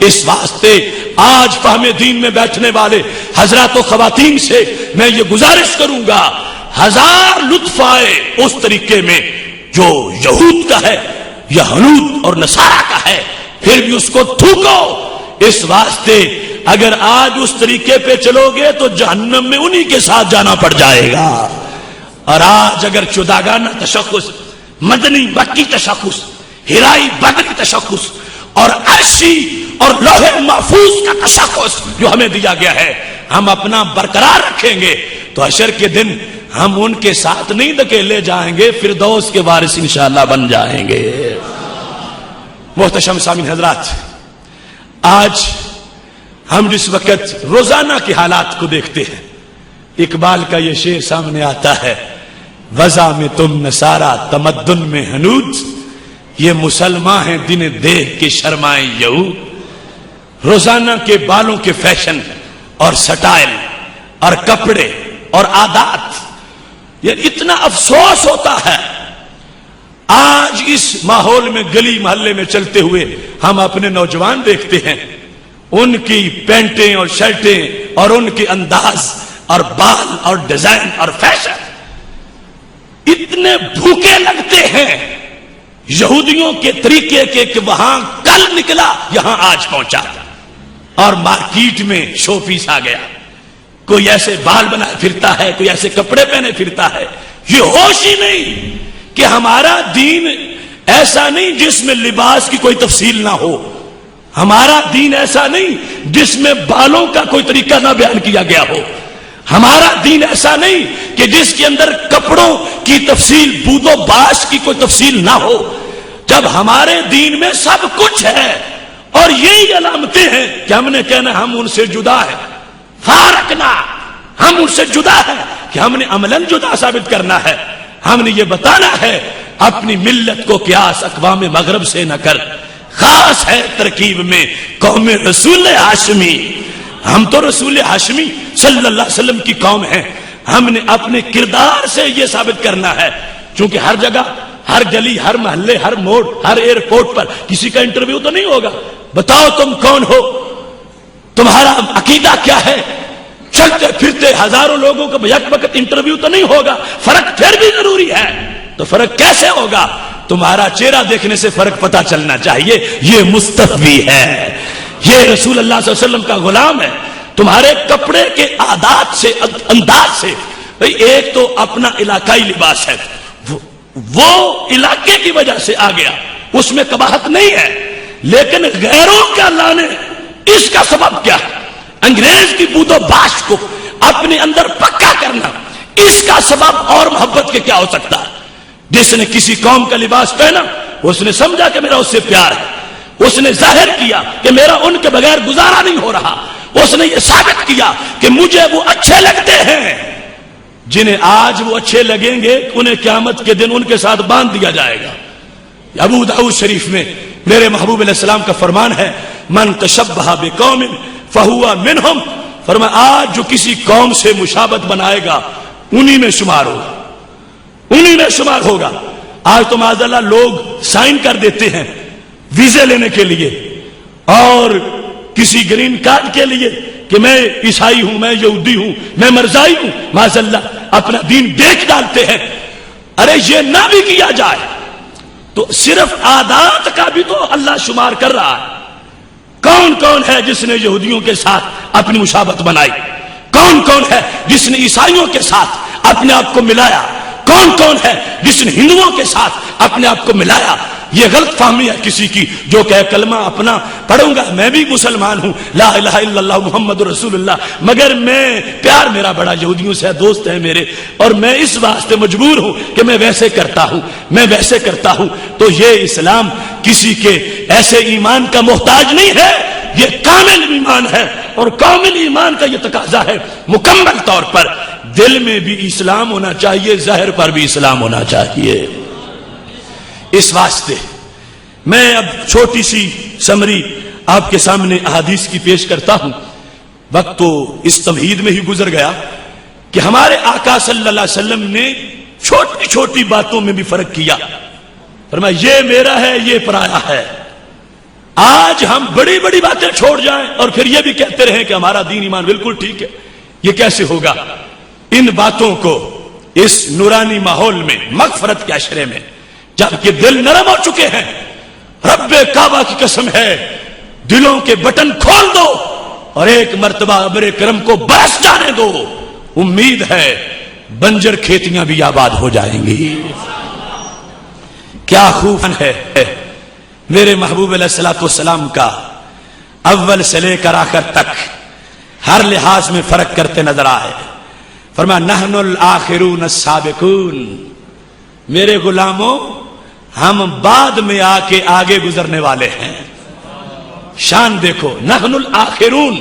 اس واسطے آج فہم دین میں بیٹھنے والے حضرات و خواتین سے میں یہ گزارش کروں گا، ہزار لطف آئے اس طریقے میں جو یہود کا ہے یا ہنود اور نصارہ کا ہے، پھر بھی اس کو تھوکو۔ اس واسطے اگر آج اس طریقے پہ چلو گے تو جہنم میں انہی کے ساتھ جانا پڑ جائے گا۔ اور آج اگر جداگانہ تشخص، مدنی مکی تشخص، ہرائی بدری تشخص اور عرشی اور لوح محفوظ کا تشخص جو ہمیں دیا گیا ہے، ہم اپنا برقرار رکھیں گے تو حشر کے دن ہم ان کے ساتھ نہیں دھکیلے جائیں گے، فردوس کے وارث انشاءاللہ بن جائیں گے۔ محتشم سامعین حضرات، آج ہم جس وقت روزانہ کے حالات کو دیکھتے ہیں، اقبال کا یہ شعر سامنے آتا ہے، وضع میں تم نصارہ تمدن میں ہنود، یہ مسلمان ہیں دن دیکھ کے شرمائیں یہود۔ روزانہ کے بالوں کے فیشن اور سٹائل اور کپڑے اور عادات، یہ اتنا افسوس ہوتا ہے۔ آج اس ماحول میں گلی محلے میں چلتے ہوئے ہم اپنے نوجوان دیکھتے ہیں، ان کی پینٹیں اور شرٹیں اور ان کے انداز اور بال اور ڈیزائن اور فیشن اتنے بھوکے لگتے ہیں یہودیوں کے طریقے کے کہ وہاں کل نکلا یہاں آج پہنچا، اور مارکیٹ میں شو پیس آ گیا، کوئی ایسے بال بنا پھرتا ہے، کوئی ایسے کپڑے پہنے پھرتا ہے۔ یہ ہوش ہی نہیں کہ ہمارا دین ایسا نہیں جس میں لباس کی کوئی تفصیل نہ ہو، ہمارا دین ایسا نہیں جس میں بالوں کا کوئی طریقہ نہ بیان کیا گیا ہو، ہمارا دین ایسا نہیں کہ جس کے اندر کپڑوں کی تفصیل، بود و باش کی کوئی تفصیل نہ ہو۔ جب ہمارے دین میں سب کچھ ہے اور یہی علامتیں ہیں کہ ہم نے کہنا ہم ان سے جدا ہے، فارقنا، ہم ان سے جدا ہے کہ ہم نے عملاً جدا ثابت کرنا ہے، ہم نے یہ بتانا ہے اپنی ملت کو قیاس اقوام مغرب سے نہ کر، خاص ہے ترکیب میں قوم رسول ہاشمی، ہم تو رسول ہاشمی صلی اللہ علیہ وسلم کی قوم ہیں۔ ہم نے اپنے کردار سے یہ ثابت کرنا ہے، چونکہ ہر جگہ، ہر گلی، ہر محلے، ہر موڑ، ہر ایئرپورٹ پر کسی کا انٹرویو تو نہیں ہوگا، بتاؤ تم کون ہو، تمہارا عقیدہ کیا ہے، چلتے پھرتے ہزاروں لوگوں کا یک وقت انٹرویو تو نہیں ہوگا، فرق پھر بھی ضروری ہے۔ تو فرق کیسے ہوگا؟ تمہارا چہرہ دیکھنے سے فرق پتہ چلنا چاہیے، یہ مستفی ہے، یہ رسول اللہ صلی اللہ علیہ وسلم کا غلام ہے۔ تمہارے کپڑے کے عادات سے، انداز سے، بھئی ایک تو اپنا علاقائی لباس ہے، وہ علاقے کی وجہ سے آ گیا، اس میں قباحت نہیں ہے، لیکن غیروں کا لانے اس کا سبب کیا ہے؟ انگریز کی بود و باش کو اپنے اندر پکا کرنا، اس کا سبب اور محبت کے کیا ہو سکتا ہے؟ جس نے کسی قوم کا لباس پہنا، اس نے سمجھا کہ میرا اس سے پیار ہے، اس نے ظاہر کیا کہ میرا ان کے بغیر گزارا نہیں ہو رہا، اس نے یہ ثابت کیا کہ مجھے وہ اچھے لگتے ہیں۔ جنہیں آج وہ اچھے لگیں گے انہیں قیامت کے دن ان کے ساتھ باندھ دیا جائے گا۔ ابو داؤد شریف میں میرے محبوب علیہ السلام کا فرمان ہے، من تشبہ بقوم فہو منہم، فرمایا آج جو کسی قوم سے مشابہت بنائے گا انہی میں شمار ہوگا، انہی میں شمار ہوگا۔ آج تو معاذاللہ لوگ سائن کر دیتے ہیں ویزے لینے کے لیے اور کسی گرین کارڈ کے لیے کہ میں عیسائی ہوں، میں یہودی ہوں، میں مرزائی ہوں، معاذاللہ اپنا دین بیچ ڈالتے ہیں۔ ارے یہ نہ بھی کیا جائے تو صرف عادات کا بھی تو اللہ شمار کر رہا ہے۔ کون کون ہے جس نے یہودیوں کے ساتھ اپنی مشابہت بنائی؟ کون کون ہے جس نے عیسائیوں کے ساتھ اپنے آپ کو ملایا؟ کون کون ہے جس نے ہندوؤں کے ساتھ اپنے آپ کو ملایا؟ یہ غلط فہمی ہے کسی کی جو کہ کلمہ اپنا پڑھوں گا، میں بھی مسلمان ہوں، لا الہ الا اللہ محمد رسول اللہ، مگر میں پیار میرا بڑا یہودیوں سے ہے، دوست ہیں میرے، اور میں اس واسطے مجبور ہوں کہ میں ویسے کرتا ہوں، میں ویسے کرتا ہوں۔ تو یہ اسلام کسی کے ایسے ایمان کا محتاج نہیں ہے، یہ کامل ایمان ہے، اور کامل ایمان کا یہ تقاضا ہے مکمل طور پر دل میں بھی اسلام ہونا چاہیے، ظاہر پر بھی اسلام ہونا چاہیے۔ اس واسطے میں اب چھوٹی سی سمری آپ کے سامنے احادیث کی پیش کرتا ہوں۔ وقت تو اس تمہید میں ہی گزر گیا کہ ہمارے آقا صلی اللہ علیہ وسلم نے چھوٹی چھوٹی باتوں میں بھی فرق کیا، فرمایا یہ میرا ہے، یہ پرایا ہے، آج ہم بڑی بڑی باتیں چھوڑ جائیں اور پھر یہ بھی کہتے رہیں کہ ہمارا دین ایمان بالکل ٹھیک ہے، یہ کیسے ہوگا؟ ان باتوں کو اس نورانی ماحول میں، مغفرت کے عشرے میں، جبکہ دل نرم ہو چکے ہیں، رب کعبہ کی قسم ہے دلوں کے بٹن کھول دو اور ایک مرتبہ ابر کرم کو برس جانے دو، امید ہے بنجر کھیتیاں بھی آباد ہو جائیں گی۔ کیا خوب ہے میرے محبوب علیہ الصلوۃ والسلام کا، اول سے لے کر آخر تک ہر لحاظ میں فرق کرتے نظر آئے۔ فرمایا نحن الآخرون السابقون، میرے غلاموں ہم بعد میں آ کے آگے گزرنے والے ہیں۔ شان دیکھو، نحن الآخرون،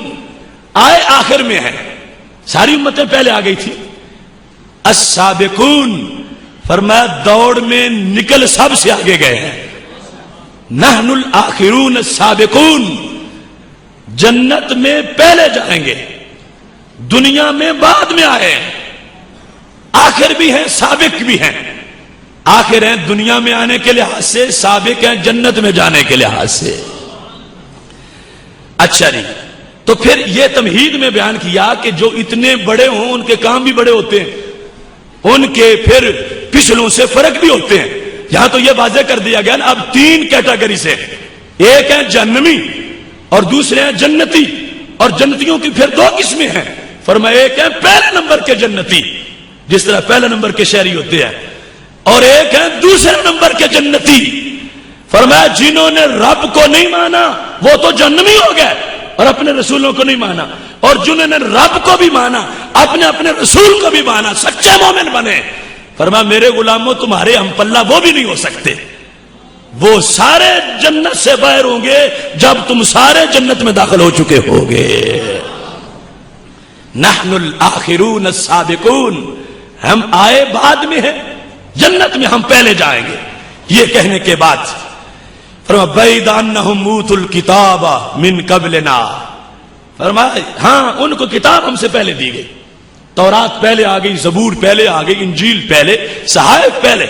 آئے آخر میں ہے، ساری امتیں پہلے آ گئی تھی۔ السابقون فرمایا دوڑ میں نکل سب سے آگے گئے ہیں۔ نحن الآخرون السابقون، جنت میں پہلے جائیں گے، دنیا میں بعد میں آئے ہیں، آخر بھی ہیں سابق بھی ہیں۔ آخر ہیں دنیا میں آنے کے لحاظ سے، سابق ہیں جنت میں جانے کے لحاظ سے۔ اچھا جی، تو پھر یہ تمہید میں بیان کیا کہ جو اتنے بڑے ہوں ان کے کام بھی بڑے ہوتے ہیں، ان کے پھر پچھلوں سے فرق بھی ہوتے ہیں۔ یہاں تو یہ واضح کر دیا گیا نا، اب تین کیٹیگری سے، ایک ہے جہنمی اور دوسرے ہیں جنتی، اور جنتیوں کی پھر دو قسمیں ہیں۔ فرمایا ایک ہے پہلے نمبر کے جنتی، جس طرح پہلے نمبر کے شہری ہوتے ہیں، اور ایک ہے دوسرے نمبر کے جنتی۔ فرمایا جنہوں نے رب کو نہیں مانا وہ تو جہنمی ہو گئے اور اپنے رسولوں کو نہیں مانا، اور جنہوں نے رب کو بھی مانا، اپنے رسول کو بھی مانا، سچے مومن بنے۔ فرمایا میرے غلاموں تمہارے ہم پلہ وہ بھی نہیں ہو سکتے، وہ سارے جنت سے باہر ہوں گے جب تم سارے جنت میں داخل ہو چکے ہوگے۔ نحن الآخرون السابقون، ہم آئے بعد میں ہیں، جنت میں ہم پہلے جائیں گے۔ یہ کہنے کے بعد فرمایا بعید انہم اوتوا الکتاب من قبلنا، فرمایا ہاں ان کو کتاب ہم سے پہلے دی گئی، تورات پہلے آ گئی، زبور پہلے آ گئی، انجیل پہلے، صحائف پہلے۔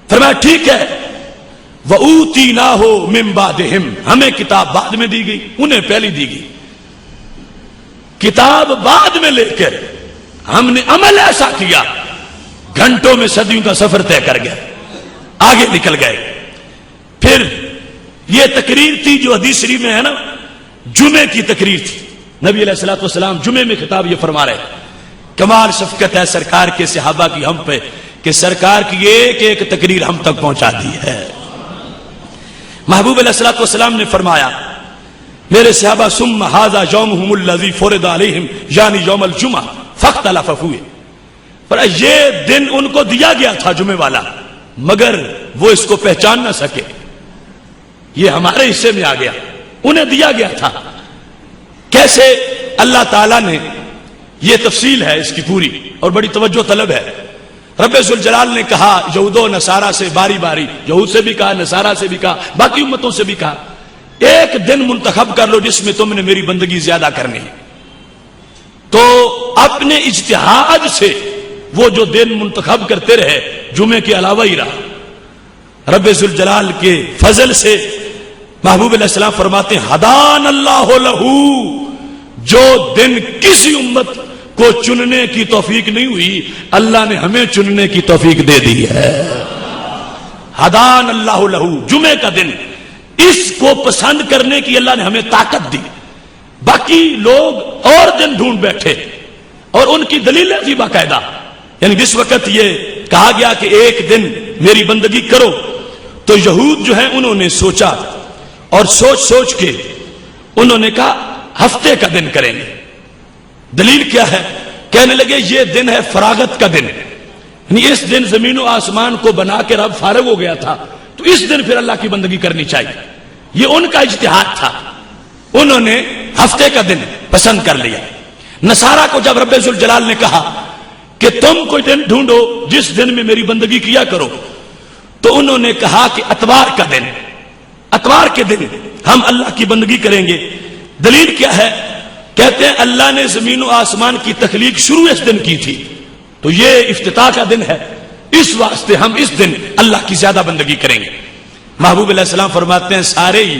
فرمایا ٹھیک ہے، وَأُوتِينَاهُ مِن بَعْدِهِمْ، ہمیں کتاب بعد میں دی گئی، انہیں پہلی دی گئی۔ کتاب بعد میں لے کر ہم نے عمل ایسا کیا، گھنٹوں میں صدیوں کا سفر طے کر گئے، آگے نکل گئے۔ پھر یہ تقریر تھی جو حدیث شریف میں ہے نا، جمعے کی تقریر تھی، نبی علیہ الصلوۃ والسلام جمعے میں خطاب یہ فرما رہے، کمال شفقت ہے سرکار کے صحابہ کی ہم پہ کہ سرکار کی ایک ایک تقریر ہم تک پہنچا دی ہے۔ محبوب علیہ الصلوۃ والسلام نے فرمایا میرے صحابہ ثم ھذا یومہم الذی فرض علیہم، یعنی یوم الجمعہ، فاختلفوا فیہ، پر یہ دن ان کو دیا گیا تھا جمعے والا، مگر وہ اس کو پہچان نہ سکے، یہ ہمارے حصے میں آ گیا، انہیں دیا گیا تھا۔ کیسے؟ اللہ تعالیٰ نے، یہ تفصیل ہے اس کی پوری اور بڑی توجہ طلب ہے، رب ذوالجلال نے کہا یہود و نصارہ سے باری باری، یہود سے بھی کہا، نصارہ سے بھی کہا، باقی امتوں سے بھی کہا، ایک دن منتخب کر لو جس میں تم نے میری بندگی زیادہ کرنی ہے۔ تو اپنے اجتہاد سے وہ جو دن منتخب کرتے رہے، جمعے کے علاوہ ہی رہا۔ رب ذوالجلال کے فضل سے محبوب علیہ السلام فرماتے ہیں ہدان اللہ لہو، جو دن کسی امت کو چننے کی توفیق نہیں ہوئی، اللہ نے ہمیں چننے کی توفیق دے دی ہے۔ ہدان اللہ لہو، جمعے کا دن، اس کو پسند کرنے کی اللہ نے ہمیں طاقت دی۔ باقی لوگ اور دن ڈھونڈ بیٹھے اور ان کی دلیلیں تھی باقاعدہ، یعنی جس وقت یہ کہا گیا کہ ایک دن میری بندگی کرو، تو یہود جو ہیں انہوں نے سوچا اور سوچ کے انہوں نے کہا ہفتے کا دن کریں گے۔ دلیل کیا ہے؟ کہنے لگے یہ دن ہے فراغت کا دن، یعنی اس دن زمین و آسمان کو بنا کے رب فارغ ہو گیا تھا، تو اس دن پھر اللہ کی بندگی کرنی چاہیے۔ یہ ان کا اجتہاد تھا، انہوں نے ہفتے کا دن پسند کر لیا۔ نصارہ کو جب رب ذوالجلال نے کہا کہ تم کوئی دن ڈھونڈو جس دن میں میری بندگی کیا کرو، تو انہوں نے کہا کہ اتوار کا دن، اتوار کے دن ہم اللہ کی بندگی کریں گے۔ دلیل کیا ہے؟ کہتے ہیں اللہ نے زمین و آسمان کی تخلیق شروع اس دن کی تھی، تو یہ افتتاح کا دن ہے، اس واسطے ہم اس دن اللہ کی زیادہ بندگی کریں گے۔ محبوب علیہ السلام فرماتے ہیں سارے ہی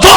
2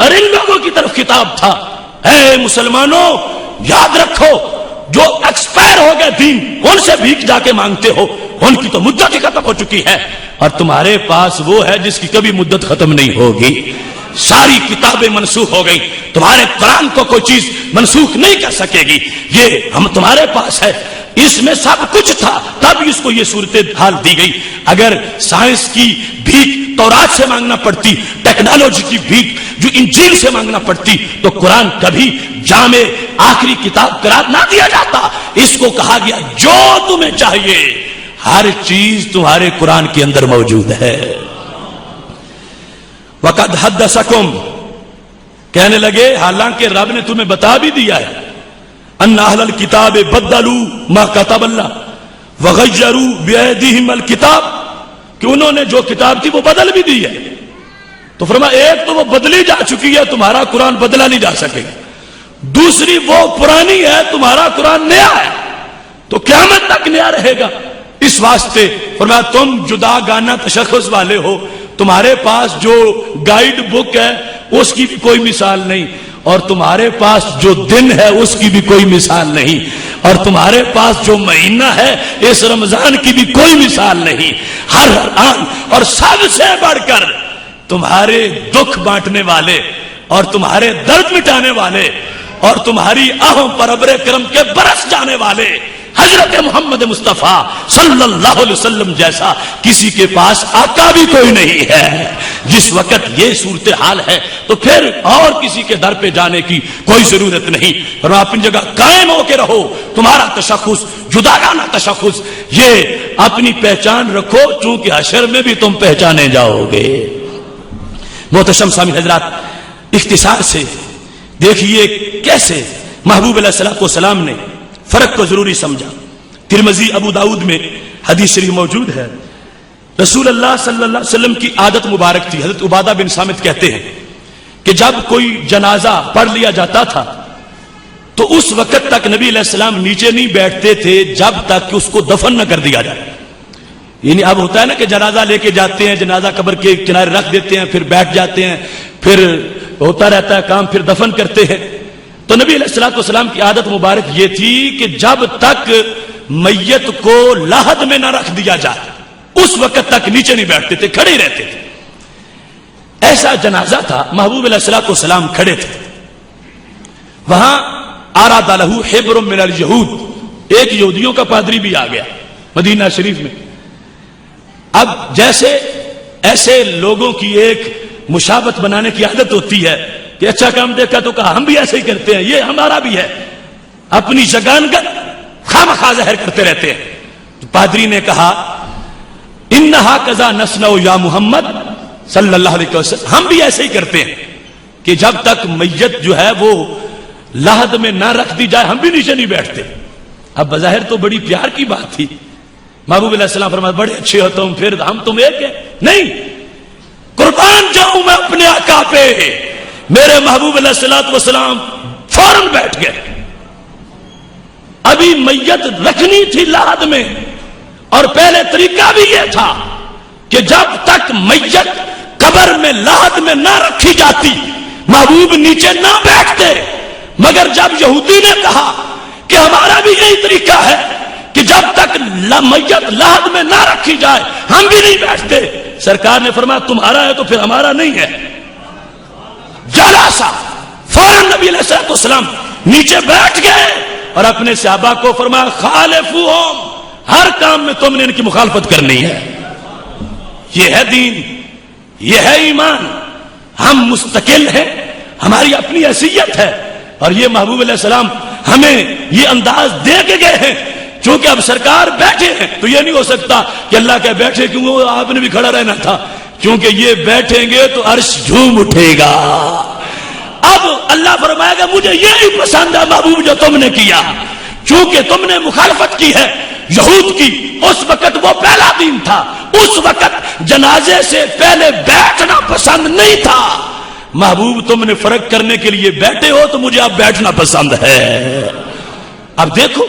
اور ان لوگوں کی طرف خطاب تھا، اے مسلمانوں یاد رکھو جو ایکسپائر ہو گئے دین ان سے بھیک جا کے مانگتے ہو، ان کی تو مدت ہی ختم ہو چکی ہے، اور تمہارے پاس وہ ہے جس کی کبھی مدت ختم نہیں ہوگی، ساری کتابیں منسوخ ہو گئی، تمہارے قرآن کو کوئی چیز منسوخ نہیں کر سکے گی، یہ ہم تمہارے پاس ہے، اس میں سب کچھ تھا تب اس کو یہ صورتحال دی گئی۔ اگر سائنس کی بھیک تورات سے مانگنا پڑتی، ٹیکنالوجی کی بھیک جو انجیل سے مانگنا پڑتی، تو قرآن کبھی جامع آخری کتاب قرار نہ دیا جاتا۔ اس کو کہا گیا جو تمہیں چاہیے ہر چیز تمہارے قرآن کے اندر موجود ہے۔ وَقَدْ حَدَّثَكُمْ، کہنے لگے حالانکہ رب نے تمہیں بتا بھی دیا ہے، ان اہل الکتاب بدلوا ما كتب اللہ وغیروا بأیدیہم الکتاب، کہ انہوں نے جو کتاب تھی وہ بدل بھی دی ہے۔ تو فرمایا ایک تو وہ بدلی جا چکی ہے، تمہارا قرآن بدلا نہیں جا سکے گا، دوسری وہ پرانی ہے، تمہارا قرآن نیا ہے، تو قیامت تک نیا رہے گا۔ اس واسطے فرمایا تم جدا گانا تشخص والے ہو، تمہارے پاس جو گائیڈ بک ہے اس کی بھی کوئی مثال نہیں، اور تمہارے پاس جو دن ہے اس کی بھی کوئی مثال نہیں، اور تمہارے پاس جو مہینہ ہے اس رمضان کی بھی کوئی مثال نہیں۔ ہر آن اور سب سے بڑھ کر تمہارے دکھ بانٹنے والے اور تمہارے درد مٹانے والے اور تمہاری آہوں پر ابر کرم کے برس جانے والے حضرت محمد مصطفیٰ صلی اللہ علیہ وسلم جیسا کسی کے پاس آقا بھی کوئی نہیں ہے۔ جس وقت یہ صورتحال ہے تو پھر اور کسی کے در پہ جانے کی کوئی ضرورت نہیں، اور اپنی جگہ قائم ہو کے رہو، تمہارا تشخص جداگانہ تشخص، یہ اپنی پہچان رکھو، چونکہ حشر میں بھی تم پہچانے جاؤ گے۔ محتشم سامعین حضرات، اختصار سے دیکھیے کیسے محبوب علیہ الصلوۃ والسلام نے فرق کو ضروری سمجھا۔ ترمذی ابو داؤد میں حدیث شریف موجود ہے، رسول اللہ صلی اللہ علیہ وسلم کی عادت مبارک تھی، حضرت عبادہ بن صامت کہتے ہیں کہ جب کوئی جنازہ پڑھ لیا جاتا تھا تو اس وقت تک نبی علیہ السلام نیچے نہیں بیٹھتے تھے جب تک کہ اس کو دفن نہ کر دیا جائے۔ یعنی اب ہوتا ہے نا کہ جنازہ لے کے جاتے ہیں، جنازہ قبر کے کنارے رکھ دیتے ہیں، پھر بیٹھ جاتے ہیں، پھر ہوتا رہتا ہے کام، پھر دفن کرتے ہیں۔ تو نبی علیہ الصلوۃ والسلام کی عادت مبارک یہ تھی کہ جب تک میت کو لحد میں نہ رکھ دیا جائے اس وقت تک نیچے نہیں بیٹھتے تھے، کھڑے رہتے تھے۔ ایسا جنازہ تھا، محبوب علیہ الصلوۃ والسلام کھڑے تھے، وہاں آراد لہ حبر من الیہود، ایک یہودیوں کا پادری بھی آ گیا مدینہ شریف میں۔ اب جیسے ایسے لوگوں کی ایک مشابہت بنانے کی عادت ہوتی ہے کہ اچھا کام دیکھا تو کہا ہم بھی ایسے ہی کرتے ہیں، یہ ہمارا بھی ہے، اپنی شگانگت خامخواہ ظاہر کرتے رہتے ہیں۔ تو پادری نے کہا انہا کذا نصنع یا محمد صلی اللہ علیہ وسلم، ہم بھی ایسے ہی کرتے ہیں کہ جب تک میت جو ہے وہ لحد میں نہ رکھ دی جائے ہم بھی نیچے نہیں بیٹھتے۔ اب بظاہر تو بڑی پیار کی بات تھی، محبوب علیہ السلام فرمایا بڑے اچھے ہو تم، پھر ہم تم ایک ہیں؟ نہیں، قربان جاؤں میں اپنے آقا پہ، میرے محبوب علیہ الصلوۃ والسلام فوراً بیٹھ گئے۔ ابھی میت رکھنی تھی لحد میں، اور پہلے طریقہ بھی یہ تھا کہ جب تک میت قبر میں لحد میں نہ رکھی جاتی محبوب نیچے نہ بیٹھتے، مگر جب یہودی نے کہا کہ ہمارا بھی یہی طریقہ ہے کہ جب تک میت لحد میں نہ رکھی جائے ہم بھی نہیں بیٹھتے، سرکار نے فرمایا تمہارا ہے تو پھر ہمارا نہیں ہے۔ جلاسا، فوراً نبی علیہ الصلوۃ والسلام نیچے بیٹھ گئے اور اپنے صحابہ کو فرمایا خالفوہم، ہر کام میں تم نے ان کی مخالفت کرنی ہے، یہ ہے دین، یہ ہے ایمان، ہم مستقل ہیں، ہماری اپنی حیثیت ہے، اور یہ محبوب علیہ السلام ہمیں یہ انداز دے کے گئے ہیں۔ چونکہ اب سرکار بیٹھے ہیں تو یہ نہیں ہو سکتا کہ اللہ کے بیٹھے کیوں آپ نے بھی کھڑا رہنا تھا، کیونکہ یہ بیٹھیں گے تو عرش جھوم اٹھے گا۔ اب اللہ فرمائے گا مجھے یہ نہیں پسند ہے محبوب جو تم نے کیا، چونکہ تم نے مخالفت کی ہے یہود کی، اس وقت وہ پہلا دین تھا، اس وقت جنازے سے پہلے بیٹھنا پسند نہیں تھا، محبوب تم نے فرق کرنے کے لیے بیٹھے ہو تو مجھے اب بیٹھنا پسند ہے۔ اب دیکھو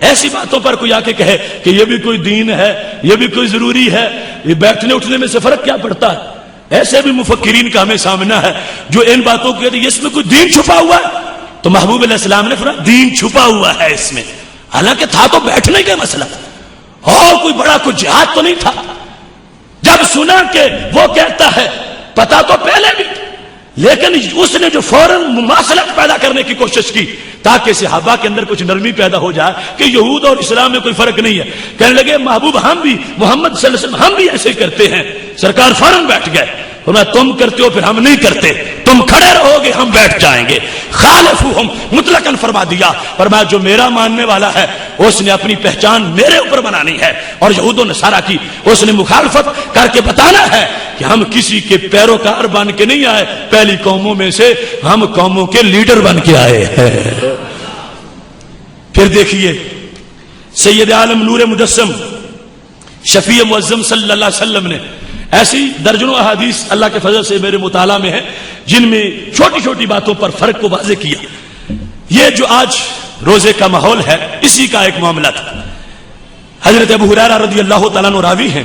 ایسی باتوں پر کوئی آ کے کہے کہ یہ بھی کوئی دین ہے، یہ بھی کوئی ضروری ہے، یہ بیٹھنے اٹھنے میں سے فرق کیا پڑتا ہے؟ ایسے بھی مفکرین کا ہمیں سامنا ہے جو ان باتوں کو کہتے ہیں اس میں کوئی دین چھپا ہوا ہے، تو محبوب علیہ السلام نے فرمایا دین چھپا ہوا ہے اس میں، حالانکہ تھا تو بیٹھنے کا مسئلہ اور کوئی بڑا کوئی جہاد تو نہیں تھا۔ جب سنا کہ وہ کہتا ہے پتا تو پہلے بھی، لیکن اس نے جو فوراً مماثلت پیدا کرنے کی کوشش کی تاکہ صحابہ کے اندر کچھ نرمی پیدا ہو جائے کہ یہود اور اسلام میں کوئی فرق نہیں ہے، کہنے لگے محبوب ہم بھی محمد صلی اللہ علیہ وسلم ہم بھی ایسے کرتے ہیں۔ سرکار فوراً بیٹھ گئے، فرمایا تم کرتے ہو پھر ہم نہیں کرتے، تم کھڑے رہو گے ہم بیٹھ جائیں گے۔ خالفوہم مطلقاً فرما دیا، فرمایا جو میرا ماننے والا ہے اس نے اپنی پہچان میرے اوپر بنانی ہے، اور یہود و نصارہ کی اس نے مخالفت کر کے بتانا ہے کہ ہم کسی کے پیروکار بن کے نہیں آئے، پہلی قوموں میں سے ہم قوموں کے لیڈر بن کے آئے ہیں۔ پھر دیکھیے سید عالم نور مجسم شفیع معظم صلی اللہ علیہ وسلم نے ایسی درجنوں احادیث اللہ کے فضل سے میرے مطالعہ میں ہے جن میں چھوٹی چھوٹی باتوں پر فرق کو واضح کیا۔ یہ جو آج روزے کا ماحول ہے اسی کا ایک معاملہ تھا۔ حضرت ابو ہریرہ رضی اللہ تعالیٰ عنہ راوی ہیں،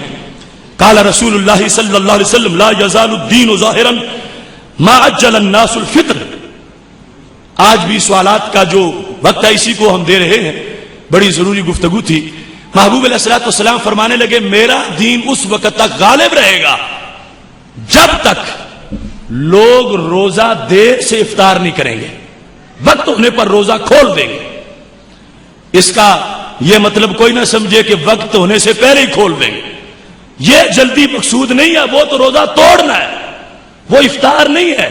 قال رسول اللہ صلی اللہ علیہ وسلم لا یزال الدین ظاہرا ما عجل الناس الفطر۔ آج بھی سوالات کا جو وقت ہے اسی کو ہم دے رہے ہیں، بڑی ضروری گفتگو تھی۔ محبوب علیہ الصلوۃ والسلام فرمانے لگے میرا دین اس وقت تک غالب رہے گا جب تک لوگ روزہ دیر سے افطار نہیں کریں گے، وقت ہونے پر روزہ کھول دیں گے۔ اس کا یہ مطلب کوئی نہ سمجھے کہ وقت ہونے سے پہلے ہی کھول دیں گے، یہ جلدی مقصود نہیں ہے، وہ تو روزہ توڑنا ہے، وہ افطار نہیں ہے۔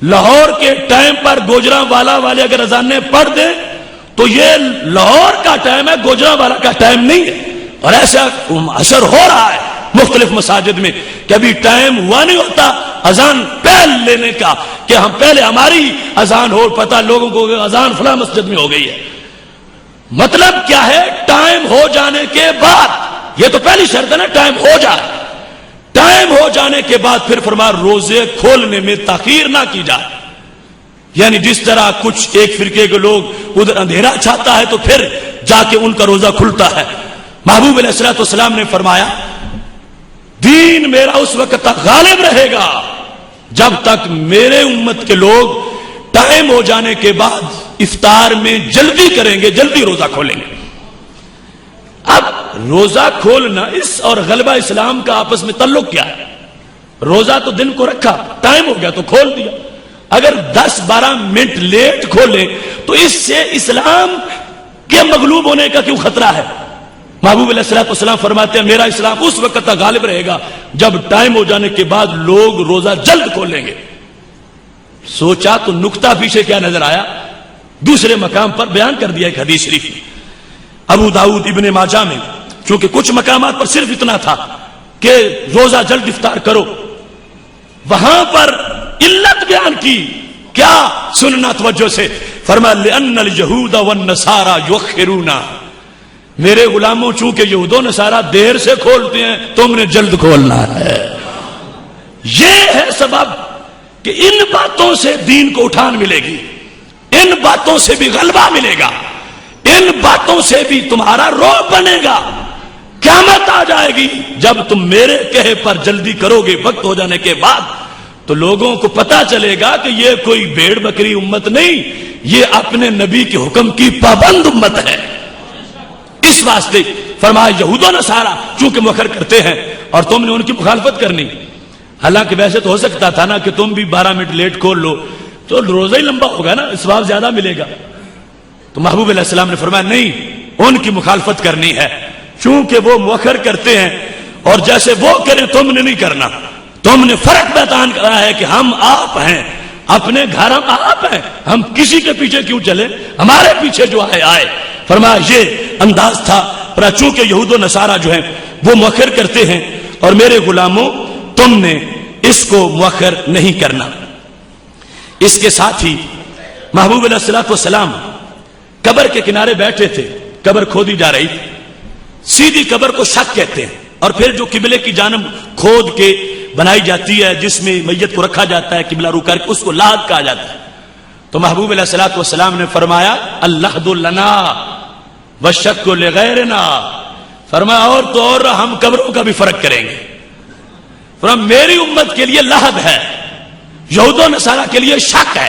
لاہور کے ٹائم پر گوجراں والا والے اگر اذانیں پڑھ دیں تو یہ لاہور کا ٹائم ہے، گوجراں والا کا ٹائم نہیں ہے۔ اور ایسا اثر ہو رہا ہے مختلف مساجد میں کہ ابھی ٹائم ہوا نہیں ہوتا اذان پہل لینے کا کہ ہم پہلے ہماری اذان ہو، پتہ لوگوں کو اذان فلاں مسجد میں ہو گئی ہے۔ مطلب کیا ہے؟ ٹائم ہو جانے کے بعد، یہ تو پہلی شرط ہے نا ٹائم ہو جائے، ٹائم ہو جانے کے بعد پھر فرمایا روزے کھولنے میں تاخیر نہ کی جائے۔ یعنی جس طرح کچھ ایک فرقے کے لوگ ادھر اندھیرا چھاتا ہے تو پھر جا کے ان کا روزہ کھلتا ہے۔ محبوب علیہ الصلوۃ والسلام نے فرمایا دین میرا اس وقت تک غالب رہے گا جب تک میرے امت کے لوگ ٹائم ہو جانے کے بعد افطار میں جلدی کریں گے، جلدی روزہ کھولیں گے۔ اب روزہ کھولنا اس اور غلبہ اسلام کا آپس میں تعلق کیا ہے؟ روزہ تو دن کو رکھا، ٹائم ہو گیا تو کھول دیا۔ اگر 10-12 منٹ لیٹ کھولیں تو اس سے اسلام کے مغلوب ہونے کا کیوں خطرہ ہے؟ محبوب علیہ الصلوۃ والسلام فرماتے ہیں میرا اسلام اس وقت تک غالب رہے گا جب ٹائم ہو جانے کے بعد لوگ روزہ جلد کھولیں گے۔ سوچا تو نکتہ پیچھے کیا نظر آیا؟ دوسرے مقام پر بیان کر دیا ایک حدیث شریف میں، ابو داؤد ابن ماجہ میں، چونکہ کچھ مقامات پر صرف اتنا تھا کہ روزہ جلد افطار کرو، وہاں پر علت بیان کی، کیا سننا توجہ سے، فرمایا لأن اليہود والنصارى یؤخرون، میرے غلاموں چونکہ یہود و نصارہ دیر سے کھولتے ہیں تم نے جلد کھولنا ہے۔ یہ ہے سبب کہ ان باتوں سے دین کو اٹھان ملے گی، ان باتوں سے بھی غلبہ ملے گا، ان باتوں سے بھی تمہارا رعب بنے گا۔ قیامت آ جائے گی جب تم میرے کہے پر جلدی کرو گے وقت ہو جانے کے بعد، تو لوگوں کو پتا چلے گا کہ یہ کوئی بھیڑ بکری امت نہیں، یہ اپنے نبی کے حکم کی پابند امت ہے۔ اس واسطے فرمایا یہود و نصارہ چونکہ مؤخر کرتے ہیں اور تم نے ان کی مخالفت کرنی، حالانکہ ویسے تو ہو سکتا تھا نا کہ تم بھی 12 منٹ لیٹ کھول لو تو روزہ ہی لمبا ہوگا نا، ثواب زیادہ ملے گا۔ تو محبوب علیہ السلام نے فرمایا نہیں، ان کی مخالفت کرنی ہے چونکہ وہ مؤخر کرتے ہیں اور جیسے وہ کریں تم نے نہیں کرنا۔ تم نے فرق بیان کرا ہے کہ ہم آپ ہیں، اپنے گھر ہم آپ ہیں، ہم کسی کے پیچھے کیوں چلے، ہمارے پیچھے جو آئے۔ فرمایا یہ انداز تھا، پر چونکہ یہود و نصارہ جو ہیں وہ مؤخر کرتے ہیں اور میرے غلاموں تم نے اس کو مؤخر نہیں کرنا۔ اس کے ساتھ ہی محبوب علیہ الصلوۃ والسلام قبر کے کنارے بیٹھے تھے، قبر کھودی جا رہی تھی، سیدھی قبر کو شق کہتے ہیں، اور پھر جو قبلے کی جانب کھود کے بنائی جاتی ہے جس میں میت کو رکھا جاتا ہے قبلہ رو کر کے، اس کو لحد کہا جاتا ہے۔ تو محبوب علیہ الصلوۃ والسلام نے فرمایا اللحد لنا والشق لغیرنا، فرمایا اور تو اور ہم قبروں کا بھی فرق کریں گے، فرمایا میری امت کے لیے لحد ہے، یہود و نصارہ کے لیے شک ہے،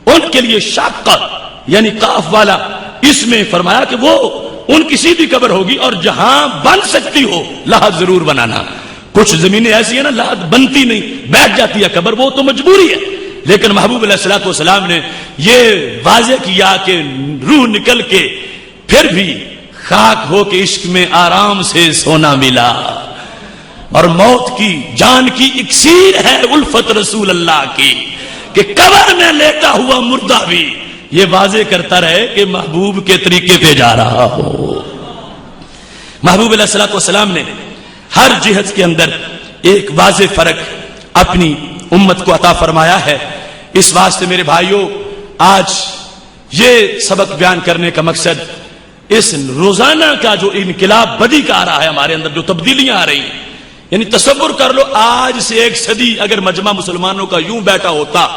ان کے لیے شک یعنی قاف والا، اس میں فرمایا کہ وہ ان کی سیدھی قبر ہوگی اور جہاں بن سکتی ہو لحد ضرور بنانا. کچھ زمینیں ایسی ہیں نا لحد بنتی نہیں، بیٹھ جاتی ہے قبر، وہ تو مجبوری ہے. لیکن محبوب علیہ الصلوۃ والسلام نے یہ واضح کیا کہ روح نکل کے پھر بھی خاک ہو کے عشق میں آرام سے سونا ملا، اور موت کی جان کی اکسیر ہے الفت رسول اللہ کی کہ قبر میں لیٹا ہوا مردہ بھی یہ واضح کرتا رہے کہ محبوب کے طریقے پہ جا رہا ہو. محبوب علیہ الصلوۃ والسلام نے ہر جہت کے اندر ایک واضح فرق اپنی امت کو عطا فرمایا ہے. اس واسطے میرے بھائیوں، آج یہ سبق بیان کرنے کا مقصد اس روزانہ کا جو انقلاب بدی کا آ رہا ہے ہمارے اندر، جو تبدیلیاں آ رہی ہیں، یعنی تصور کر لو آج سے 1 صدی اگر مجمع مسلمانوں کا یوں بیٹھا ہوتا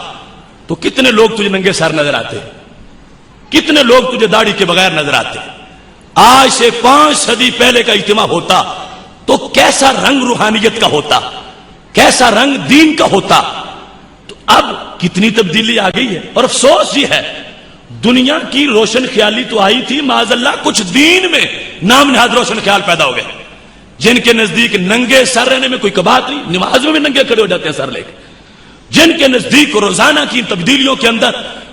تو کتنے لوگ تجھے ننگے سر نظر آتے، کتنے لوگ تجھے داڑھی کے بغیر نظر آتے. آج سے 5 صدی پہلے کا اجتماع ہوتا تو کیسا رنگ روحانیت کا ہوتا، کیسا رنگ دین کا ہوتا. تو اب کتنی تبدیلی آ گئی ہے. اور افسوس یہ ہے دنیا کی روشن خیالی تو آئی تھی، معاذ اللہ کچھ دین میں نام نہاد روشن خیال پیدا ہو گئے جن کے نزدیک ننگے سر رہنے میں کوئی کباہت نہیں، نماز میں بھی ننگے کھڑے ہو جاتے ہیں سر لے کے. جن کے نزدیک روزانہ کی تبدیلیوں کے اندر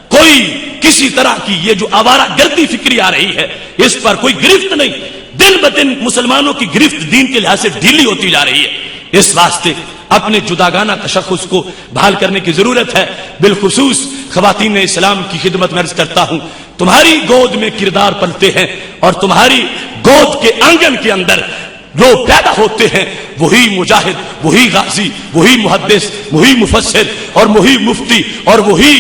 کوئی کسی طرح کی یہ جو آوارہ گردی فکری آ رہی ہے اس پر کوئی گرفت نہیں. دن بدن مسلمانوں کی گرفت دین کے لحاظ سے ڈھیلی ہوتی جا رہی ہے. اس واسطے اپنے جداگانہ تشخص کو بحال کرنے کی ضرورت ہے. بالخصوص خواتین اسلام کی خدمت میں عرض کرتا ہوں، تمہاری گود میں کردار پلتے ہیں اور تمہاری گود کے آنگن کے اندر جو پیدا ہوتے ہیں وہی مجاہد، وہی غازی، وہی محدث، وہی مفسر اور وہی مفتی اور وہی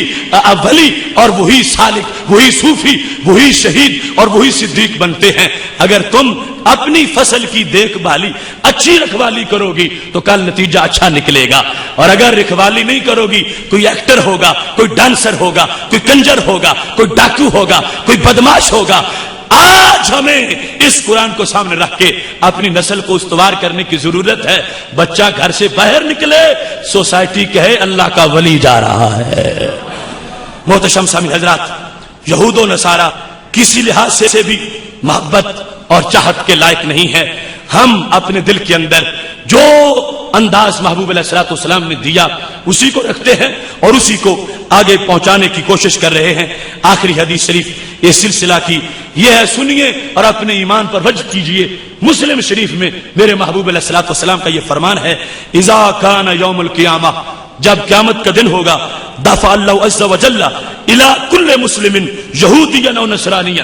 ولی اور وہی سالک، وہی صوفی، وہی شہید اور وہی صدیق بنتے ہیں. اگر تم اپنی فصل کی دیکھ بھالی اچھی رکھوالی کرو گی تو کل نتیجہ اچھا نکلے گا، اور اگر رکھوالی نہیں کرو گی کوئی ایکٹر ہوگا، کوئی ڈانسر ہوگا، کوئی کنجر ہوگا، کوئی ڈاکو ہوگا، کوئی بدماش ہوگا. آج ہمیں اس قرآن کو سامنے رکھ کے اپنی نسل کو استوار کرنے کی ضرورت ہے. بچہ گھر سے باہر نکلے سوسائٹی کہے اللہ کا ولی جا رہا ہے. محتشم سامعین حضرات، یہود و نصارہ کسی لحاظ سے بھی محبت اور چاہت کے لائق نہیں ہے. ہم اپنے دل کے اندر جو انداز محبوب علیہ الصلوۃ والسلام نے دیا اسی کو رکھتے ہیں اور اسی کو آگے پہنچانے کی کوشش کر رہے ہیں. آخری حدیث شریف اس سلسلہ کی یہ ہے، سنیے اور اپنے ایمان پر وجد کیجئے. مسلم شریف میں میرے محبوب علیہ الصلوۃ والسلام کا یہ فرمان ہے، اذا کان یوم القیامہ، جب قیامت کا دن ہوگا، دفع اللہ عز وجل الی کل مسلم یہودیا او نصرانیا،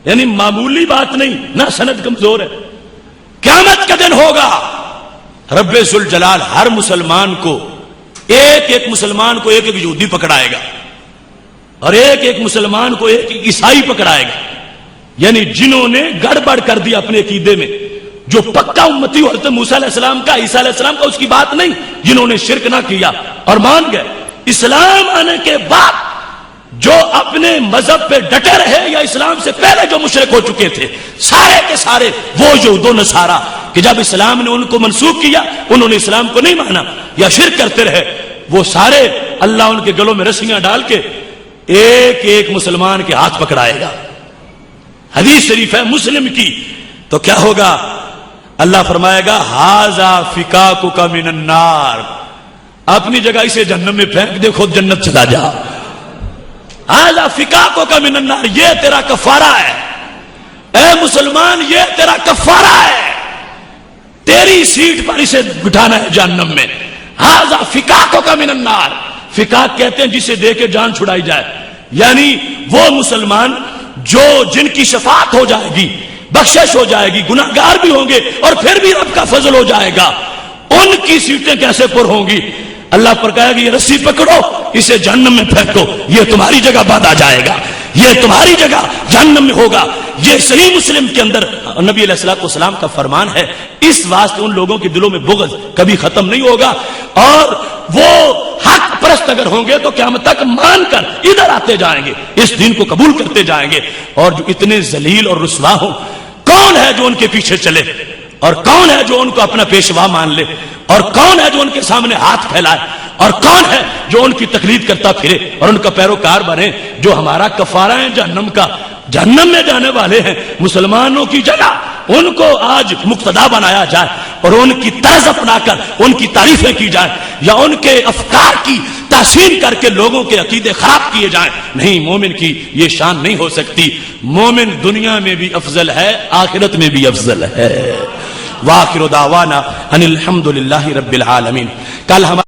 یعنی معمولی بات نہیں، نہ سند کمزور ہے. قیامت کا دن ہوگا، رب ذوالجلال ہر مسلمان کو ایک مسلمان کو ایک یہودی پکڑائے گا اور ایک مسلمان کو ایک عیسائی پکڑائے گا. یعنی جنہوں نے گڑبڑ کر دیا اپنے عقیدے میں، جو پکا امتی حضرت موسیٰ علیہ السلام کا، عیسیٰ علیہ السلام کا، اس کی بات نہیں، جنہوں نے شرک نہ کیا اور مان گئے. اسلام آنے کے بعد جو اپنے مذہب پہ ڈٹے رہے یا اسلام سے پہلے جو مشرک ہو چکے تھے، سارے کے سارے وہ یہود و نصارہ کہ جب اسلام نے ان کو منسوخ کیا انہوں نے اسلام کو نہیں مانا یا شرک کرتے رہے، وہ سارے اللہ ان کے گلوں میں رسیاں ڈال کے ایک مسلمان کے ہاتھ پکڑائے گا. حدیث شریف ہے مسلم کی. تو کیا ہوگا؟ اللہ فرمائے گا ھذا فکاکک من النار، اپنی جگہ اسے جہنم میں پھینک دے، خود جنت چلا جا. ھذا فکاکک من النار، یہ تیرا کفارہ ہے اے مسلمان، یہ تیرا کفارہ ہے، تیری سیٹ پر اسے بٹھانا ہے جہنم میں. ھذا فکاکک من النار، فکاک کہتے ہیں جسے دے کے جان چھڑائی جائے، یعنی وہ مسلمان جو جن کی شفاعت ہو جائے گی، بخشش ہو جائے گی، گناہ گار بھی ہوں گے اور پھر بھی رب کا فضل ہو جائے گا، ان کی سیٹیں کیسے پر ہوں گی؟ اللہ پر کہے گا یہ رسی پکڑو، اسے جہنم میں پھینکو، یہ تمہاری جگہ باندھا جائے گا، یہ تمہاری جگہ جہنم میں ہوگا. یہ صحیح مسلم کے اندر نبی علیہ الصلوۃ والسلام کا فرمان ہے. اس واسطے ان لوگوں کے دلوں میں بغض کبھی ختم نہیں ہوگا، اور وہ حق پرست اگر ہوں گے تو قیامت تک مان کر ادھر آتے جائیں گے، اس دین کو قبول کرتے جائیں گے. اور جو اتنے ذلیل اور رسوا ہوں، کون ہے جو ان کے پیچھے چلے؟ اور کون ہے جو ان کو اپنا پیشوا مان لے، اور کون ہے جو ان کے سامنے ہاتھ پھیلائے، اور کون ہے جو ان کی تقلید کرتا پھرے اور ان کا پیروکار بنے، جو ہمارا کفارہ ہے جہنم کا، جہنم میں جانے والے ہیں مسلمانوں کی جگہ ان کو آج مقتدا بنایا جائے اور ان کی طرز اپنا کر ان کی تعریفیں کی جائیں، یا ان کے افکار کی تحسین کر کے لوگوں کے عقیدے خراب کیے جائیں. نہیں، مومن کی یہ شان نہیں ہو سکتی. مومن دنیا میں بھی افضل ہے، آخرت میں بھی افضل ہے. وآخر دعوانا ان الحمد للہ رب العالمین. کل ہمارے